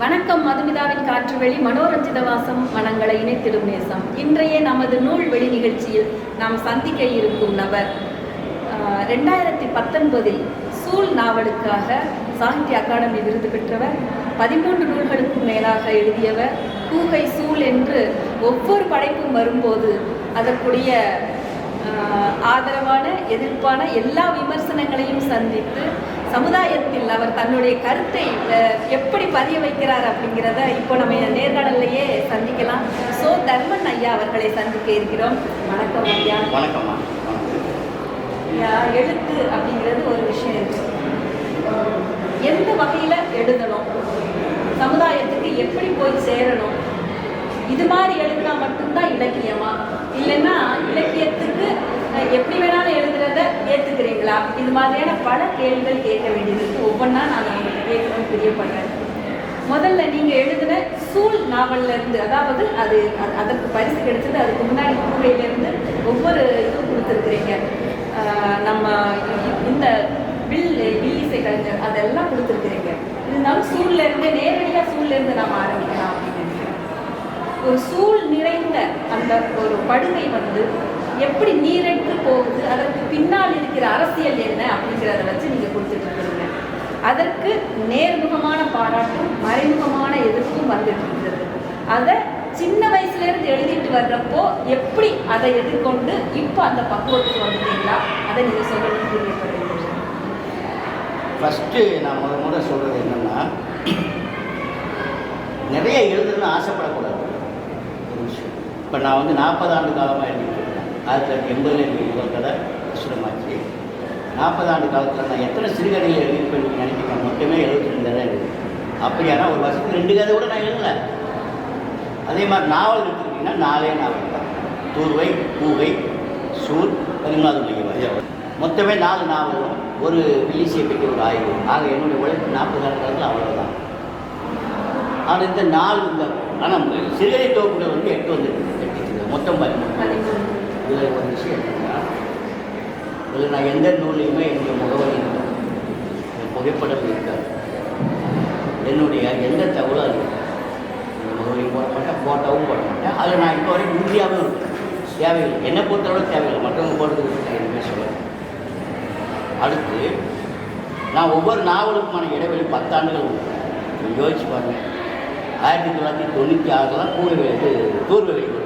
வணக்கம். மதுமிதாவின் காற்றுவெளி மனோரஞ்சித வாசம் மனங்களை இணைத்திடும் நேசம். இன்றைய நமது நூல் வெளி நிகழ்ச்சியில் நாம் சந்திக்க இருக்கும் நபர் 2019 சூல் நாவலுக்காக சாகித்ய அகாடமி விருது பெற்றவர். 13 நூல்களுக்கும் மேலாக எழுதியவர். கூகை சூல் என்று ஒவ்வொரு படைப்பும் வரும்போது அதற்குரிய ஆதரவான எதிர்ப்பான எல்லா விமர்சனங்களையும் சந்தித்து சமுதாயத்தில் அவர் தன்னுடைய கருத்தை எப்படி பதிய வைக்கிறார் அப்படிங்கிறத இப்போ நம்ம நேர்காணல்லையே சந்திக்கலாம். தர்மன் ஐயா அவர்களை சந்திக்க இருக்கிறோம். வணக்கம் ஐயா. வணக்கம் ஐயா, எழுத்து அப்படிங்கிறது ஒரு விஷயம் இருக்கு. எந்த வகையில் எழுதணும், சமுதாயத்துக்கு எப்படி போய் சேரணும், இது மாதிரி எழுதினா மட்டும்தான் இலக்கியமா, இல்லைன்னா இலக்கியத்துக்கு எப்படி வேணாலும் எழுதுறத ஏற்றுக்கிறீங்களா? இது மாதிரியான பல கேள்விகள் கேட்க வேண்டியது இருக்குது. ஒவ்வொன்றா நான் உங்களுக்கு கேட்கணும்னு பிரியப்படுறேன். முதல்ல நீங்கள் எழுதின சூல் நாவல்லேருந்து, அதாவது அதற்கு பரிசு கிடைச்சது, அதுக்கு முன்னாடி கூரையிலேருந்து ஒவ்வொரு இதுவும் கொடுத்துருக்குறீங்க. நம்ம இந்த வில்லிசை கலைஞர் அதெல்லாம் கொடுத்துருக்குறீங்க. இருந்தாலும் சூழ்லேருந்து நேரடியாக சூழ்லேருந்து நாம் ஆரம்பிக்கலாம் அப்படின்னு நினைக்கிறேன். ஒரு சூழ் நிறைந்த அந்த ஒரு படுகை எப்படி நீரெட்டு போகுது, அதற்கு பின்னால் இருக்கிற அரசியல் என்ன அப்படிங்கிறத வச்சு நீங்கள் கொடுத்துட்டு இருக்கிறீங்க. அதற்கு நேர்முகமான பாராட்டும் மறைமுகமான எதிர்ப்பும் வந்துட்டு இருக்கிறது. அதை சின்ன வயசுலேருந்து எழுதிட்டு வர்றப்போ எப்படி அதை எதிர்கொண்டு இப்போ அந்த பக்குவத்துக்கு வந்துட்டீங்களா, அதை நீங்கள் சொல்லணும்னு புரியப்படுறீங்க. ஃபஸ்ட்டு நான் முத சொல்கிறது என்னென்னா, நிறைய எழுதுன்னு ஆசைப்படக்கூடாது. ஒரு விஷயம், இப்போ நான் 40 ஆண்டு காலமாக எழுதிட்டு இருக்கேன். 1980 எனக்கு கதை பிரசுரமாச்சு. 40 ஆண்டு காலத்தில் நான் எத்தனை சிறுகதைகள் எழுதிப்பேன் நினைக்கிறேன். மொத்தமே 72 தான் எழுது. அப்படியானா ஒரு வருஷத்துக்கு 2 கதை கூட நான் எழுதலை. அதே மாதிரி நாவல் எடுத்துக்கிட்டிங்கன்னா 4 நாவல் தான். தூர்வை, பூவை, சூர், 14 மொத்தமே 4 நாவலும் ஒரு வில்லிசையை பற்றி ஒரு ஆய்வு. ஆக என்னுடைய உழைப்பு 40 ஆண்டு காலத்தில் அவ்வளோதான். ஆனால் இந்த 4 ஆனால் சிறுகதை தொகுப்புகள் 8 வந்துருக்கு. மொத்தம் 13. இதில் ஒரு விஷயம் என்னன்னா, இதில் நான் எந்த நூல்லையுமே என்னுடைய முகவரி இல்லை, என் புகைப்படம் இருக்காது, என்னுடைய எந்த தகவலும் அது முகவரியும் போட மாட்டேன், ஃபோட்டோவும் போட மாட்டேன். அதில் நான் இப்போ வரைக்கும் உறுதியாகவும் இருக்கேன். தேவையில்லை, என்னை பொறுத்தளவு தேவையில்லை, மற்றவங்க போடுறதுக்கு நான் எதுவுமே சொல்லுவேன். அடுத்து நான் ஒவ்வொரு நாவலுக்குமான இடைவெளி 10 ஆண்டுகள் உண்டு. யோசிச்சு பாருங்கள். 1996 தூர்வை வெளிவரும்.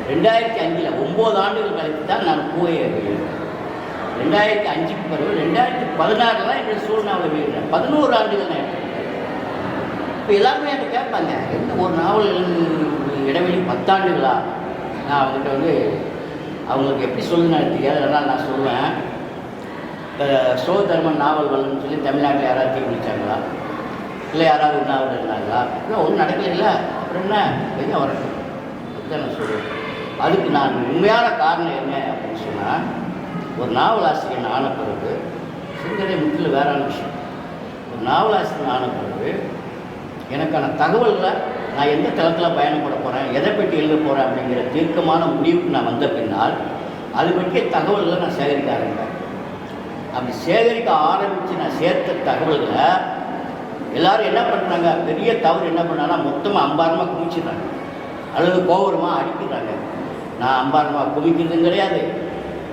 2005 9 ஆண்டுகள் கழித்து தான் நான் பூவையை வெளியிடுறேன். 2005க்கு பிறகு 2016 தான் என்னுடைய சூழ்நாவலை வெளியிடுறேன். 11 ஆண்டுகள் நான் எடுத்துக்கிறேன். இப்போ எல்லாருமே என்கிட்ட கேட்பாங்க, எந்த ஒரு நாவல் இடைவெளி 10 ஆண்டுகளா? நான் அவங்ககிட்ட அவங்களுக்கு எப்படி சொல்லுன்னு எனக்கு தெரியாது. அதனால் நான் சொல்லுவேன், இப்போ தர்மன் நாவல் வரலன்னு சொல்லி தமிழ்நாட்டில் யாராவது தீர்மானிச்சாங்களா, இல்லை யாராவது உண்ணாவிரதம் இருந்தாங்களா? இல்லை, ஒன்றும் நடக்கல. அப்புறம் என்ன வெளியே வரட்டும் அதுதான் நான் சொல்லுவேன். அதுக்கு நான் உண்மையான காரணம் என்ன அப்படின்னு சொன்னால், ஒரு நாவலாசிரியன் ஆன பிறகு சிந்தனை முற்றிலும் வேறான விஷயம். ஒரு நாவலாசிரியன் ஆன பிறகு எனக்கான தகவல்களை நான் எந்த தளத்தில் பயணப்பட போகிறேன், எதை பற்றி எழுத போகிறேன் அப்படிங்கிற தீர்க்கமான முடிவுக்கு நான் வந்த பின்னால் அது பற்றிய தகவல்களை நான் சேகரிக்க ஆரம்பித்தேன். அப்படி சேகரிக்க ஆரம்பித்து நான் சேர்த்த தகவல்களை எல்லோரும் என்ன பண்ணுறாங்க, பெரிய தவறு என்ன பண்ணாங்கன்னா மொத்தமாக அம்பாரமாக குமிச்சிடுறாங்க அல்லது கோபுரமாக அடிக்கிறாங்க. நான் அம்பாரமாக குமிக்கிறதும் கிடையாது,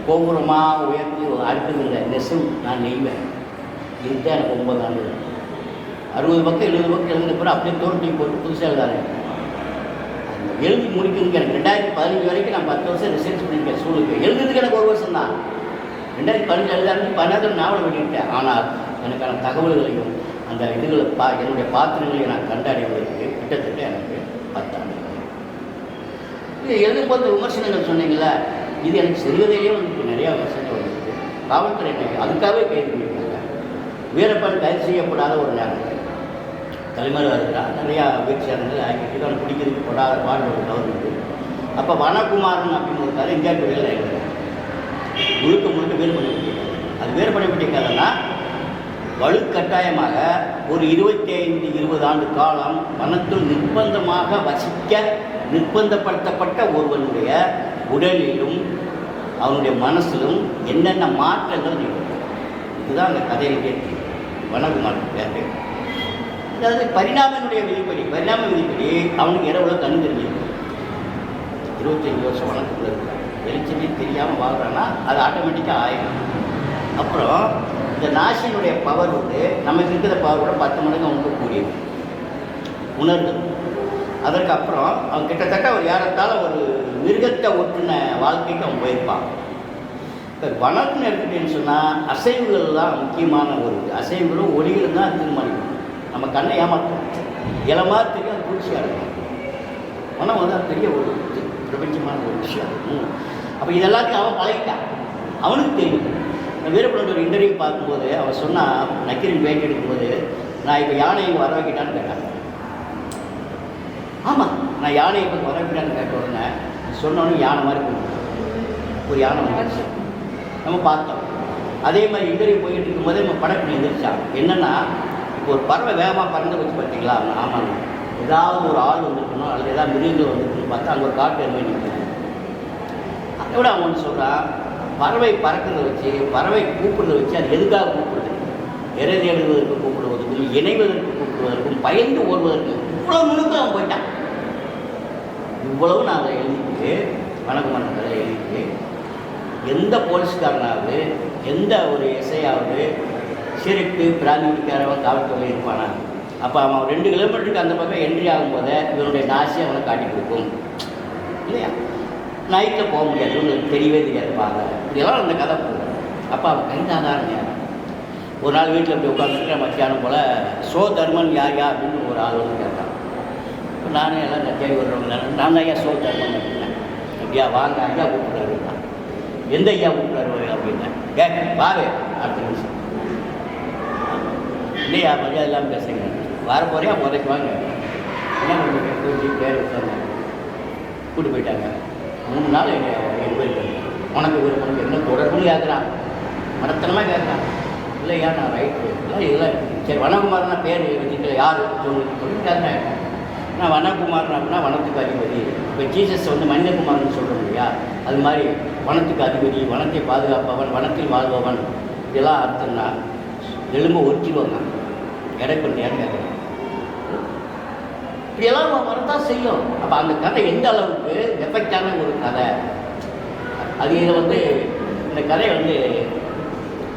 கோபுரமாக உயர்த்தி அடிக்கிறது இல்லை. நெசவு நான் நெய்வேன். இதுதான் எனக்கு 9 ஆண்டுகள். 60 பக்கம் 70 பக்கம் எழுதின பிறகு அப்படியே தோல்வி போட்டு புதுசாக எழுதாறேன். எழுதி முடிக்கிறதுக்கு எனக்கு 2015 வரைக்கும் நான் 10 வருஷம் ரிசர்ச் பண்ணியிருக்கேன். சூழலுக்கு எழுதுறதுக்கு எனக்கு 1 வருஷம் தான். 2015 எழுதாருந்து 16 நாவல் வெளியிட்டேன். ஆனால் எனக்கான தகவல்களையும் அந்த இதுகளை என்னுடைய பாத்திரங்களையும் நான் கண்டறிவதற்கு கிட்டத்தட்ட எனக்கு 10 ஆண்டுகள். இது எழுதும்போது விமர்சனங்கள் சொன்னீங்களா, இது எனக்கு சிறுகதையிலே நிறையா விமர்சனங்கள் வந்துருக்கு. காவல்துறை அதுக்காகவே கைது பண்ணியிருக்காங்க. வீரப்பன் கைது செய்யப்படாத ஒரு நேரம் தலைமையில் இருக்கிறார். நிறையா வீழ்ச்சியாளர்கள் ஆகிட்டு அவன் பிடிக்கிறதுக்கு போடாத பாடு ஒரு கவர்மெண்ட். அப்போ வனகுமாரன் அப்படின்னு ஒரு கதை இந்தியா துறையில் எழுதுறாங்க. முழுக்க வேறுபடை பட்டிருக்காங்க. அது வேறுபடை பட்டிருக்காதுன்னா வலுக்கட்டாயமாக ஒரு 25-20 ஆண்டு காலம் வனத்துள் நிர்பந்தமாக வசிக்க நிர்பந்தப்படுத்தப்பட்ட ஒருவனுடைய உடலிலும் அவனுடைய மனசிலும் என்னென்ன மாற்றங்கள் நிகழும். இதுதான் அந்த கதையில் கேட்டு வனகுமாரன் பேர். அதாவது பரிணாம விதிப்படி அவனுக்கு இரவுல கண்ணு தெரிஞ்சிருக்கு. 25 வருஷம் வளர்க்குள்ள இருக்கான். வெளிச்சமே தெரியாமல் வாழ்கிறான்னா அது ஆட்டோமேட்டிக்காக ஆயிடும். அப்புறம் இந்த நாசியினுடைய பவர் வந்து நமக்கு இருக்கிற பவரோட 10 மடங்கு அவனுக்கு கூடியது உணர்வு. அதற்கு அப்புறம் அவன் கிட்டத்தட்ட ஒரு ஏறத்தாழ ஒரு மிருகத்தை ஒட்டுன வாழ்க்கைக்கு அவன் போயிருப்பான். இப்போ வனம்னு எடுத்துட்டேன்னு சொன்னால் அசைவுகள் தான் முக்கியமான ஒரு அசைவுகளும் ஒளிகளும் தான் தீர்மானிக்கும். நம்ம கண்ணை ஏமாற்றும் இளமாக தெரியும், அது குளிர்ச்சியாக இருக்கும். வனம் வந்து அது பெரிய ஒரு பிரபஞ்சமான ஒரு விஷயம். அப்போ இதெல்லாத்தையும் அவன் பழகிட்டான், அவனுக்கு தெரியும். வீரப்பனோட ஒரு இன்டர்வியூ பார்க்கும்போது அவன் சொன்னால், நக்கீரன் பேட்டி எடுக்கும்போது, நான் இப்போ யானை இங்கே வர வைக்கிட்டான்னு கேட்டான். ஆமாம், நான் யானை இப்போ வர வைக்கிட்டான்னு கேட்ட உடனே சொன்னோன்னு யானை மாதிரி போயிடும். ஒரு யானை வந்துச்சு, நம்ம பார்த்தோம். அதே மாதிரி இன்டர்வியூ போயிட்டு இருக்கும்போதே நம்ம படத்தில் எழுந்திரிச்சான். என்னென்னா, இப்போ ஒரு பறவை வேகமாக பறந்து வச்சு பார்த்தீங்களா? ஆமாங்க, ஏதாவது ஒரு ஆள் வந்துருக்கணும் அல்லது ஏதாவது மிருகங்கள் வந்துருக்குன்னு பார்த்தா அங்கே ஒரு காட்டு எருமை நிற்கணும். அதை விட அவன் ஒன்று சொல்கிறான், பறவை பறக்கிறத வச்சு, பறவை கூப்பிடுறத வச்சு அது எதுக்காக கூப்பிடுது? இறை தேடுவதற்கு கூப்பிடுவதற்கும், இணைவதற்கு கூப்பிடுவதற்கும், பயந்து ஓடுவதற்கும் இவ்வளோ நுணுக்கம் அவன் போயிட்டான். இவ்வளவு நான் அதை எழுதிட்டு வணக்கமான கதை எழுதிட்டு எந்த போலீஸ்காரனாவது, எந்த ஒரு எஸ்ஐயாவது சிரிப்பு பிராந்திக்காரவன் காவல்துறை இருப்பானா? அப்போ அவன் 2 கிலோமீட்டருக்கு அந்த பக்கம் என்ட்ரி ஆகும்போது இவனுடைய நாசியை அவனை காட்டி கொடுக்கும் இல்லையா? நைட்டில் போக முடியாது, இவங்களுக்கு தெரியவே தெரியாது பாங்க. இப்படியெல்லாம் அந்த கதை போகும். அப்போ அவன் கைதாதான் நேரம். ஒரு நாள் வீட்டில் இப்படி உட்காந்துருக்கிற மத்தியானம் போல் சோ தர்மன் யார் அப்படின்னு ஒரு ஆள் வந்து கேட்டான். இப்போ நானும் எல்லாம் நத்தியாகி வர்றவங்க நான் தான் ஐயா சோ தர்மன் அப்படின்னேன். அப்படியா வாங்க, ஐயா கூப்பிட்றாரு. எந்த ஐயா கூப்பிட்றாரு அப்படின்னேன். வாரு அடுத்த நிமிஷம் இல்லையா மஜா எல்லாம் பேசுங்க, வர போறியா முதக்கு வாங்க, என்ன பண்ணுங்க கூட்டி பேர் விட்டாங்க, கூட்டு போயிட்டாங்க. 3 நாள் எங்கள் போயிருக்காங்க. உனக்கு உனக்கு என்ன தொடர்புன்னு கேட்குறான், மரத்தனமாக கேட்குறான். இல்லையா நான் ரைட்டு இல்லை இதெல்லாம் சரி வனகுமார்னா பேர் வச்சுக்கல யார் சொல்லி கேட்குறேன். நான் வனகுமார்னா அப்படின்னா வனத்துக்கு அதிபதி. இப்போ ஜீசஸ் வந்து மனிதகுமார்னு சொல்கிறோம் இல்லையா? அது மாதிரி வனத்துக்கு அதிபதி, வனத்தை பாதுகாப்பவன், வனத்தில் வாழ்பவன், இதெல்லாம் அர்த்தம்னா எலும்பு ஒட்டிடுவாங்க. எடை பண்ணியான்னு கேட்குறேன். இப்படியெல்லாம் வரத்தான் செய்யும். அப்போ அந்த கதை எந்த அளவுக்கு எஃபெக்டான ஒரு கதை. அது இதை வந்து இந்த கதை வந்து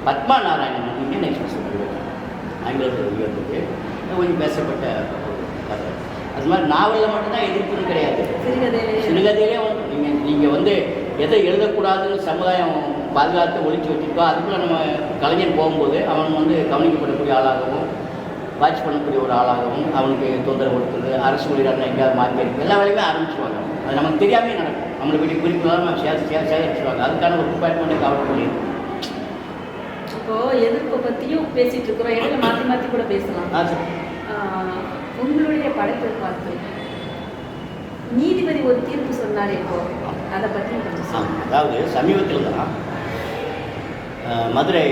பத்மா நாராயணன் இந்தியன் எக்ஸ்பிரஸ் ஆங்கிலத்தில் வெளியிட்டு கொஞ்சம் பேசப்பட்ட கதை. அது மாதிரி நாவலில் மட்டும்தான் எதிர்ப்புன்னு கிடையாது, சிறுகதையிலே நீங்கள் வந்து எதை எழுதக்கூடாதுன்னு சமுதாயம் பாதுகாத்து ஒழிச்சு வச்சுருக்கோ அதுக்குள்ளே நம்ம கலைஞர் போகும்போது அவன் வந்து கவனிக்கப்படக்கூடிய ஆளாகவும், வாட்ச் பண்ணக்கூடிய ஒரு ஆளாகவும், அவனுக்கு தொந்தரவு கொடுக்குறது, அரசு மொழியாக எங்கேயாவது மாற்றி இருக்குது, எல்லா வேலையுமே ஆரம்பிச்சுவாங்க. அது நமக்கு தெரியாமே நடக்கும். நம்மளை பற்றி குறிப்புலாம் நம்ம சேகரிச்சுவாங்க. அதுக்கான ஒரு டிபார்ட்மெண்ட்டை கவர் பண்ணியிருக்கோம். இப்போது எதிர்ப்பை பற்றியும் பேசிகிட்டு இருக்கிறோம், இடையில மாற்றி மாற்றி கூட பேசலாம். உங்களுடைய படைப்பை பார்த்து நீதிபதி ஒரு தீர்ப்பு சொன்னார், இப்போ அதை பற்றி கொஞ்சம். அதாவது சமீபத்தில் தான் மதுரை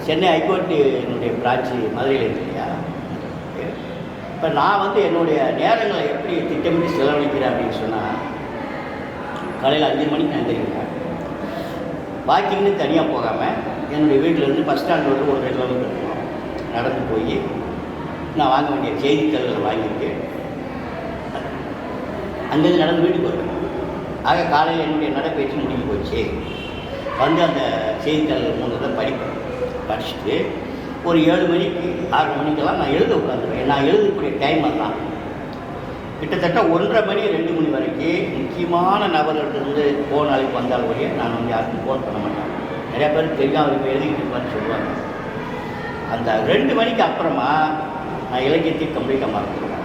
சென்னை ஹைகோர்ட்டினுடைய பிரான்ச்சு மதுரையில் இருக்கு இல்லையா? இப்போ நான் வந்து என்னுடைய நேரங்களை எப்படி திட்டமிட்டு செலவழிக்கிறேன் அப்படின்னு சொன்னால், காலையில் 5 மணிக்கு நான் தெரிவிக்கிறேன். வாக்கிங்னு தனியாக போகாமல் என்னுடைய வீட்டிலேருந்து பஸ் ஸ்டாண்ட் வந்து 1 கிலோமீட்டர் இருக்கும். நடந்து போய் நான் வாங்க வேண்டிய செய்தித்தாள்களை வாங்கிட்டு அங்கேருந்து நடந்து வீட்டுக்கு வருவேன். ஆக காலையில் என்னுடைய நடைப்பயிற்சி முடிஞ்சு போச்சு. வந்து அந்த செய்தித்தாள்கள் 3 படிப்பேன். படிச்சுட்டு ஒரு 7 மணிக்கு 6 மணிக்கெல்லாம் நான் எழுத உட்காந்துருவேன். நான் எழுதக்கூடிய டைம் அதுதான். கிட்டத்தட்ட 1:30 மணி 2 மணி வரைக்கும் முக்கியமான நபர்களிருந்து ஃபோன் அழைப்பு வந்தால் ஒழிய நான் வந்து யாருக்கும் ஃபோன் பண்ண மாட்டேன். நிறையா பேர் தெரியாமல் இப்போ எழுதிக்கிட்டு இருப்பான்னு சொல்லுவாங்க. அந்த 2 மணிக்கு அப்புறமா நான் இலக்கியத்தை கம்ப்ளீட்டாக மறந்துடுவேன்.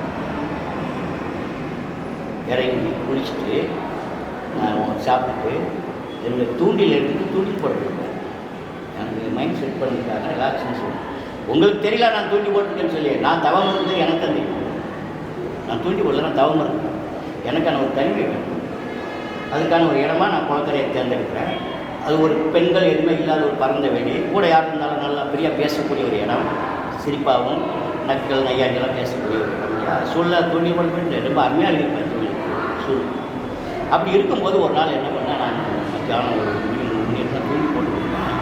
இறங்கி குளிச்சுட்டு நான் சாப்பிட்டுட்டு என்னுடைய தூண்டில் எடுத்துட்டு தூண்டில் போட்டுருப்பேன். எனக்கு மைண்ட் செட் பண்ணிட்டாங்க ரிலாக்ஸ்ன்னு சொல்லுவேன். உங்களுக்கு தெரியல நான் தூண்டி போட்டிருக்கேன்னு சொல்லி, நான் தவம் இருந்து எனக்கு தான் தெரியும். நான் தூண்டி போடல, நான் தவம் இருந்தேன். எனக்கான ஒரு தனிமை வேணும். அதுக்கான ஒரு இடமா நான் குளக்கரையை தேர்ந்தெடுக்கிறேன். அது ஒரு பெண்கள் எதுவுமே இல்லாத ஒரு பறந்த வெளி, கூட யார் இருந்தாலும் நல்லா ஃப்ரீயாக பேசக்கூடிய ஒரு இடம், சிரிப்பாகவும் நக்கல் நையாண்டியெல்லாம் பேசக்கூடிய ஒரு இடம். சொல்ல தூண்டி போட்டு ரொம்ப அருமையாக இருப்பேன் சூழ். அப்படி இருக்கும்போது ஒரு நாள் என்ன பண்ணேன், நான் மத்தியானம் ஒரு 3 மணி தூண்டி போட்டு கொடுத்தேன்.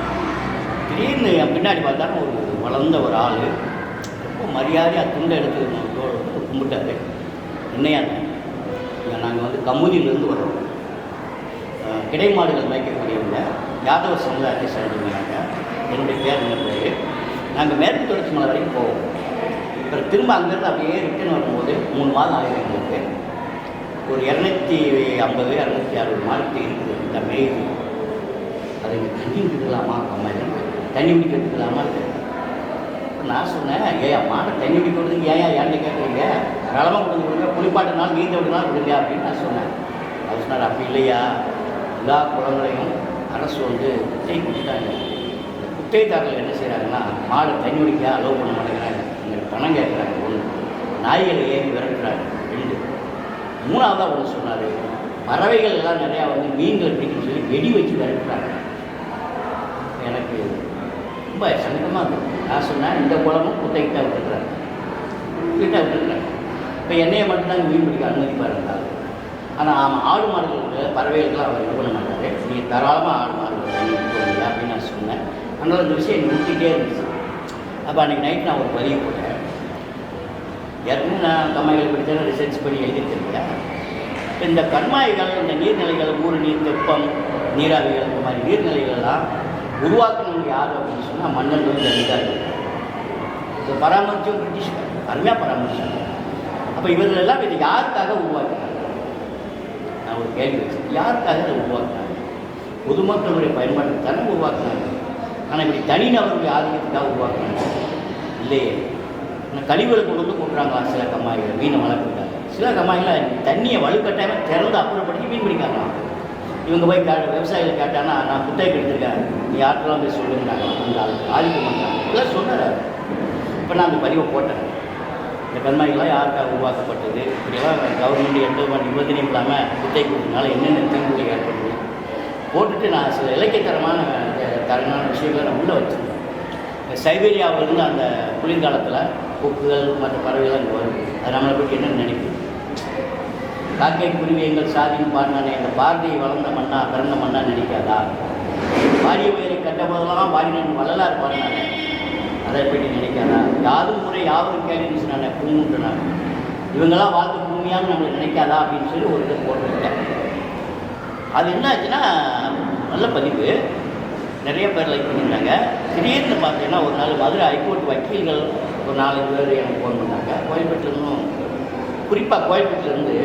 திடீர்னு என் பின்னாடி பார்த்தா ஒரு வளர்ந்த ஒரு ஆள், ரொம்ப மரியாதையாக துண்டை எடுத்து கும்பிட்டாரு. என்னையா நாங்கள் வந்து கமுதியிலேருந்து வரோம், கிடைமாடுகள் மேய்க்கக்கூடியவங்க, யாதவ சமுதாயத்தை சேர்ந்தவங்க. என்னுடைய பேர் என்ன பேர், நாங்கள் மேற்கு தொடர்ச்சி மலை வரைக்கும் போவோம். இப்போ திரும்ப அங்கேருந்து அப்படியே ரிட்டர்ன் வரும்போது 3 மாதம் ஆகிடும் எங்களுக்கு. ஒரு 250 260 மாதத்துக்கு இருக்குது இந்த மேய்து. அதை இங்கே தண்ணி குடிக்கலாமா கம்மாயில், தண்ணி குடிக்க எடுத்துக்கலாமா இருக்குது. நான் சொன்னேன், மாடை தண்ணி குடிக்க விடுறதுக்கு ஏன்ட்டு கேட்குறீங்க, தாராளமாக கொடுத்து கொடுங்க, குளிப்பாட்டினாலும் நீந்த விடனாலும் விடுங்க அப்படின்னு நான் சொன்னேன். அது சொன்னார், அப்படி இல்லையா, எல்லா குளங்களையும் அரசு வந்து குத்தகை கொடுத்தாங்க. இந்த குத்தகைதாரர்கள் என்ன செய்கிறாங்கன்னா, மாடை தண்ணி குடிக்க அலோவ் பண்ண மாட்டேங்கிறாங்க, எங்களுக்கு பணம் கேட்குறாங்க. 1 நாய்களை ஏறி விரட்டுறாங்க. 2 3ஆவதாக ஒன்று சொன்னார், பறவைகள் எல்லாம் நிறையா வந்து மீன்கள் பிடிக்குன்னு சொல்லி வெடி வச்சு விரட்டுறாங்க. எனக்கு ரொம்ப சங்கடமாக இருந்தது. நான் சொன்னேன், இந்த குளமும் குத்தகைட்டாக விட்டுருக்குறாங்க, விட்டுருக்குறாங்க. இப்போ என்னையை மட்டும்தான் மீன் பிடிக்க அனுமதிப்பாக இருந்தார். ஆனால் ஆமாம், ஆடு மாடுகளுக்கு பறவைகளுக்கெல்லாம் அவர் இது பண்ண மாட்டார். நீங்கள் தாராளமாக ஆடு மாடுகள் தண்ணி போடுங்க அப்படின்னு நான் சொன்னேன். அதனால் இந்த விஷயம் எனக்கு ஊற்றிட்டே இருந்துச்சு. அப்போ அன்றைக்கி நைட் நான் ஒரு பதிவு போட்டேன். ஏற்கனவே நான் கம்மாய்கள் படித்தேன், ரிசர்ச் பண்ணி எழுதியிருக்கேன். இந்த கண்மாய்கள், இந்த நீர்நிலைகள், ஊருநீர், தெப்பம், நீராவிகள், இந்த மாதிரி நீர்நிலைகளெல்லாம் உருவாக்கணும் யார் அப்படின்னு சொன்னால் மன்னர்கள் ஜமீன்தார்கள். இதை பராமரித்தும் பிரிட்டிஷ்கார் அருமையாக பராமரிச்சாங்க. அப்போ இவர்கள் எல்லாம் இதை யாருக்காக உருவாக்கினாங்க? நான் ஒரு கேள்வி வச்சேன், யாருக்காக இதை உருவாக்கினாங்க? பொதுமக்களுடைய பயன்பாட்டுக்கு தானே உருவாக்குனாங்க. ஆனால் இப்படி தனிநபருடைய ஆதிக்கத்துக்காக உருவாக்குனாங்க இல்லையே. கழிவுகளை கொண்டு வந்து கொண்டுறாங்களா சில கம்மாய்கள் மீனை வளர்க்குறாங்க. சில கம்மாய்கள் தண்ணியை வலுக்கட்டாயமாக திறந்து அப்புறப்படுத்தி மீன் பிடிக்காங்களாம். இவங்க போய் விவசாயிகள் கேட்டாங்கன்னா, நான் குத்தகை எடுத்திருக்கேன், நீ யார்ட்டெல்லாம் போய் சொல்லுங்கிறாங்க. அந்த ஆதிக்கம் பண்ணுறாங்க இல்லை சொன்னார். இப்போ நான் அந்த பதிவை போட்டேன். இந்த கண்மாய்கள்லாம் யாருக்காக உருவாக்கப்பட்டது, இப்படியெல்லாம் கவர்மெண்ட் எந்த நிபந்தனையும் இல்லாமல் குத்தகை கொடுத்ததுனால என்னென்ன தீங்குகள் ஏற்படுது போட்டுட்டு நான் சில இலக்கியத்தரமான விஷயங்களை நான் உள்ளே வச்சுருந்தேன். சைபீரியாவிலிருந்து அந்த குளிர்காலத்தில் கொக்குகள் மற்ற பறவைகள் அங்கே வரும். அது நம்மளை பற்றி என்னென்னு நினைக்குது. காக்கை குருவி எங்கள் சாதின்னு பாடினானே, அந்த பாரதியை வளர்ந்த மண்ணா பிறந்த மண்ணா நினைக்காதா? வாரிய உயரை கட்ட போதெல்லாம் வாடினன் வள்ளலார் பாடினானே, அதை பற்றி நினைக்காதா? யாரும் முறை யாரும் கேள்விச்சு நான் பூங்குன்றாங்க, இவங்கெல்லாம் வாழ்க்கை பூமியான்னு நம்மளை நினைக்காதா அப்படின்னு சொல்லி ஒரு இதை போட்டுருக்கேன். அது என்ன ஆச்சுன்னா, நல்ல பதிவு, நிறைய பேர் லைக் பண்ணியிருந்தாங்க. திடீர்னு பார்த்தீங்கன்னா ஒரு நாள் மதுரை ஹைகோர்ட் வக்கீல்கள் ஒரு 4 பேர் எனக்கு ஃபோன் பண்ணாங்க. கோயில்பேட்டிலேருந்தும், குறிப்பாக கோயில்பேட்டிலேருந்து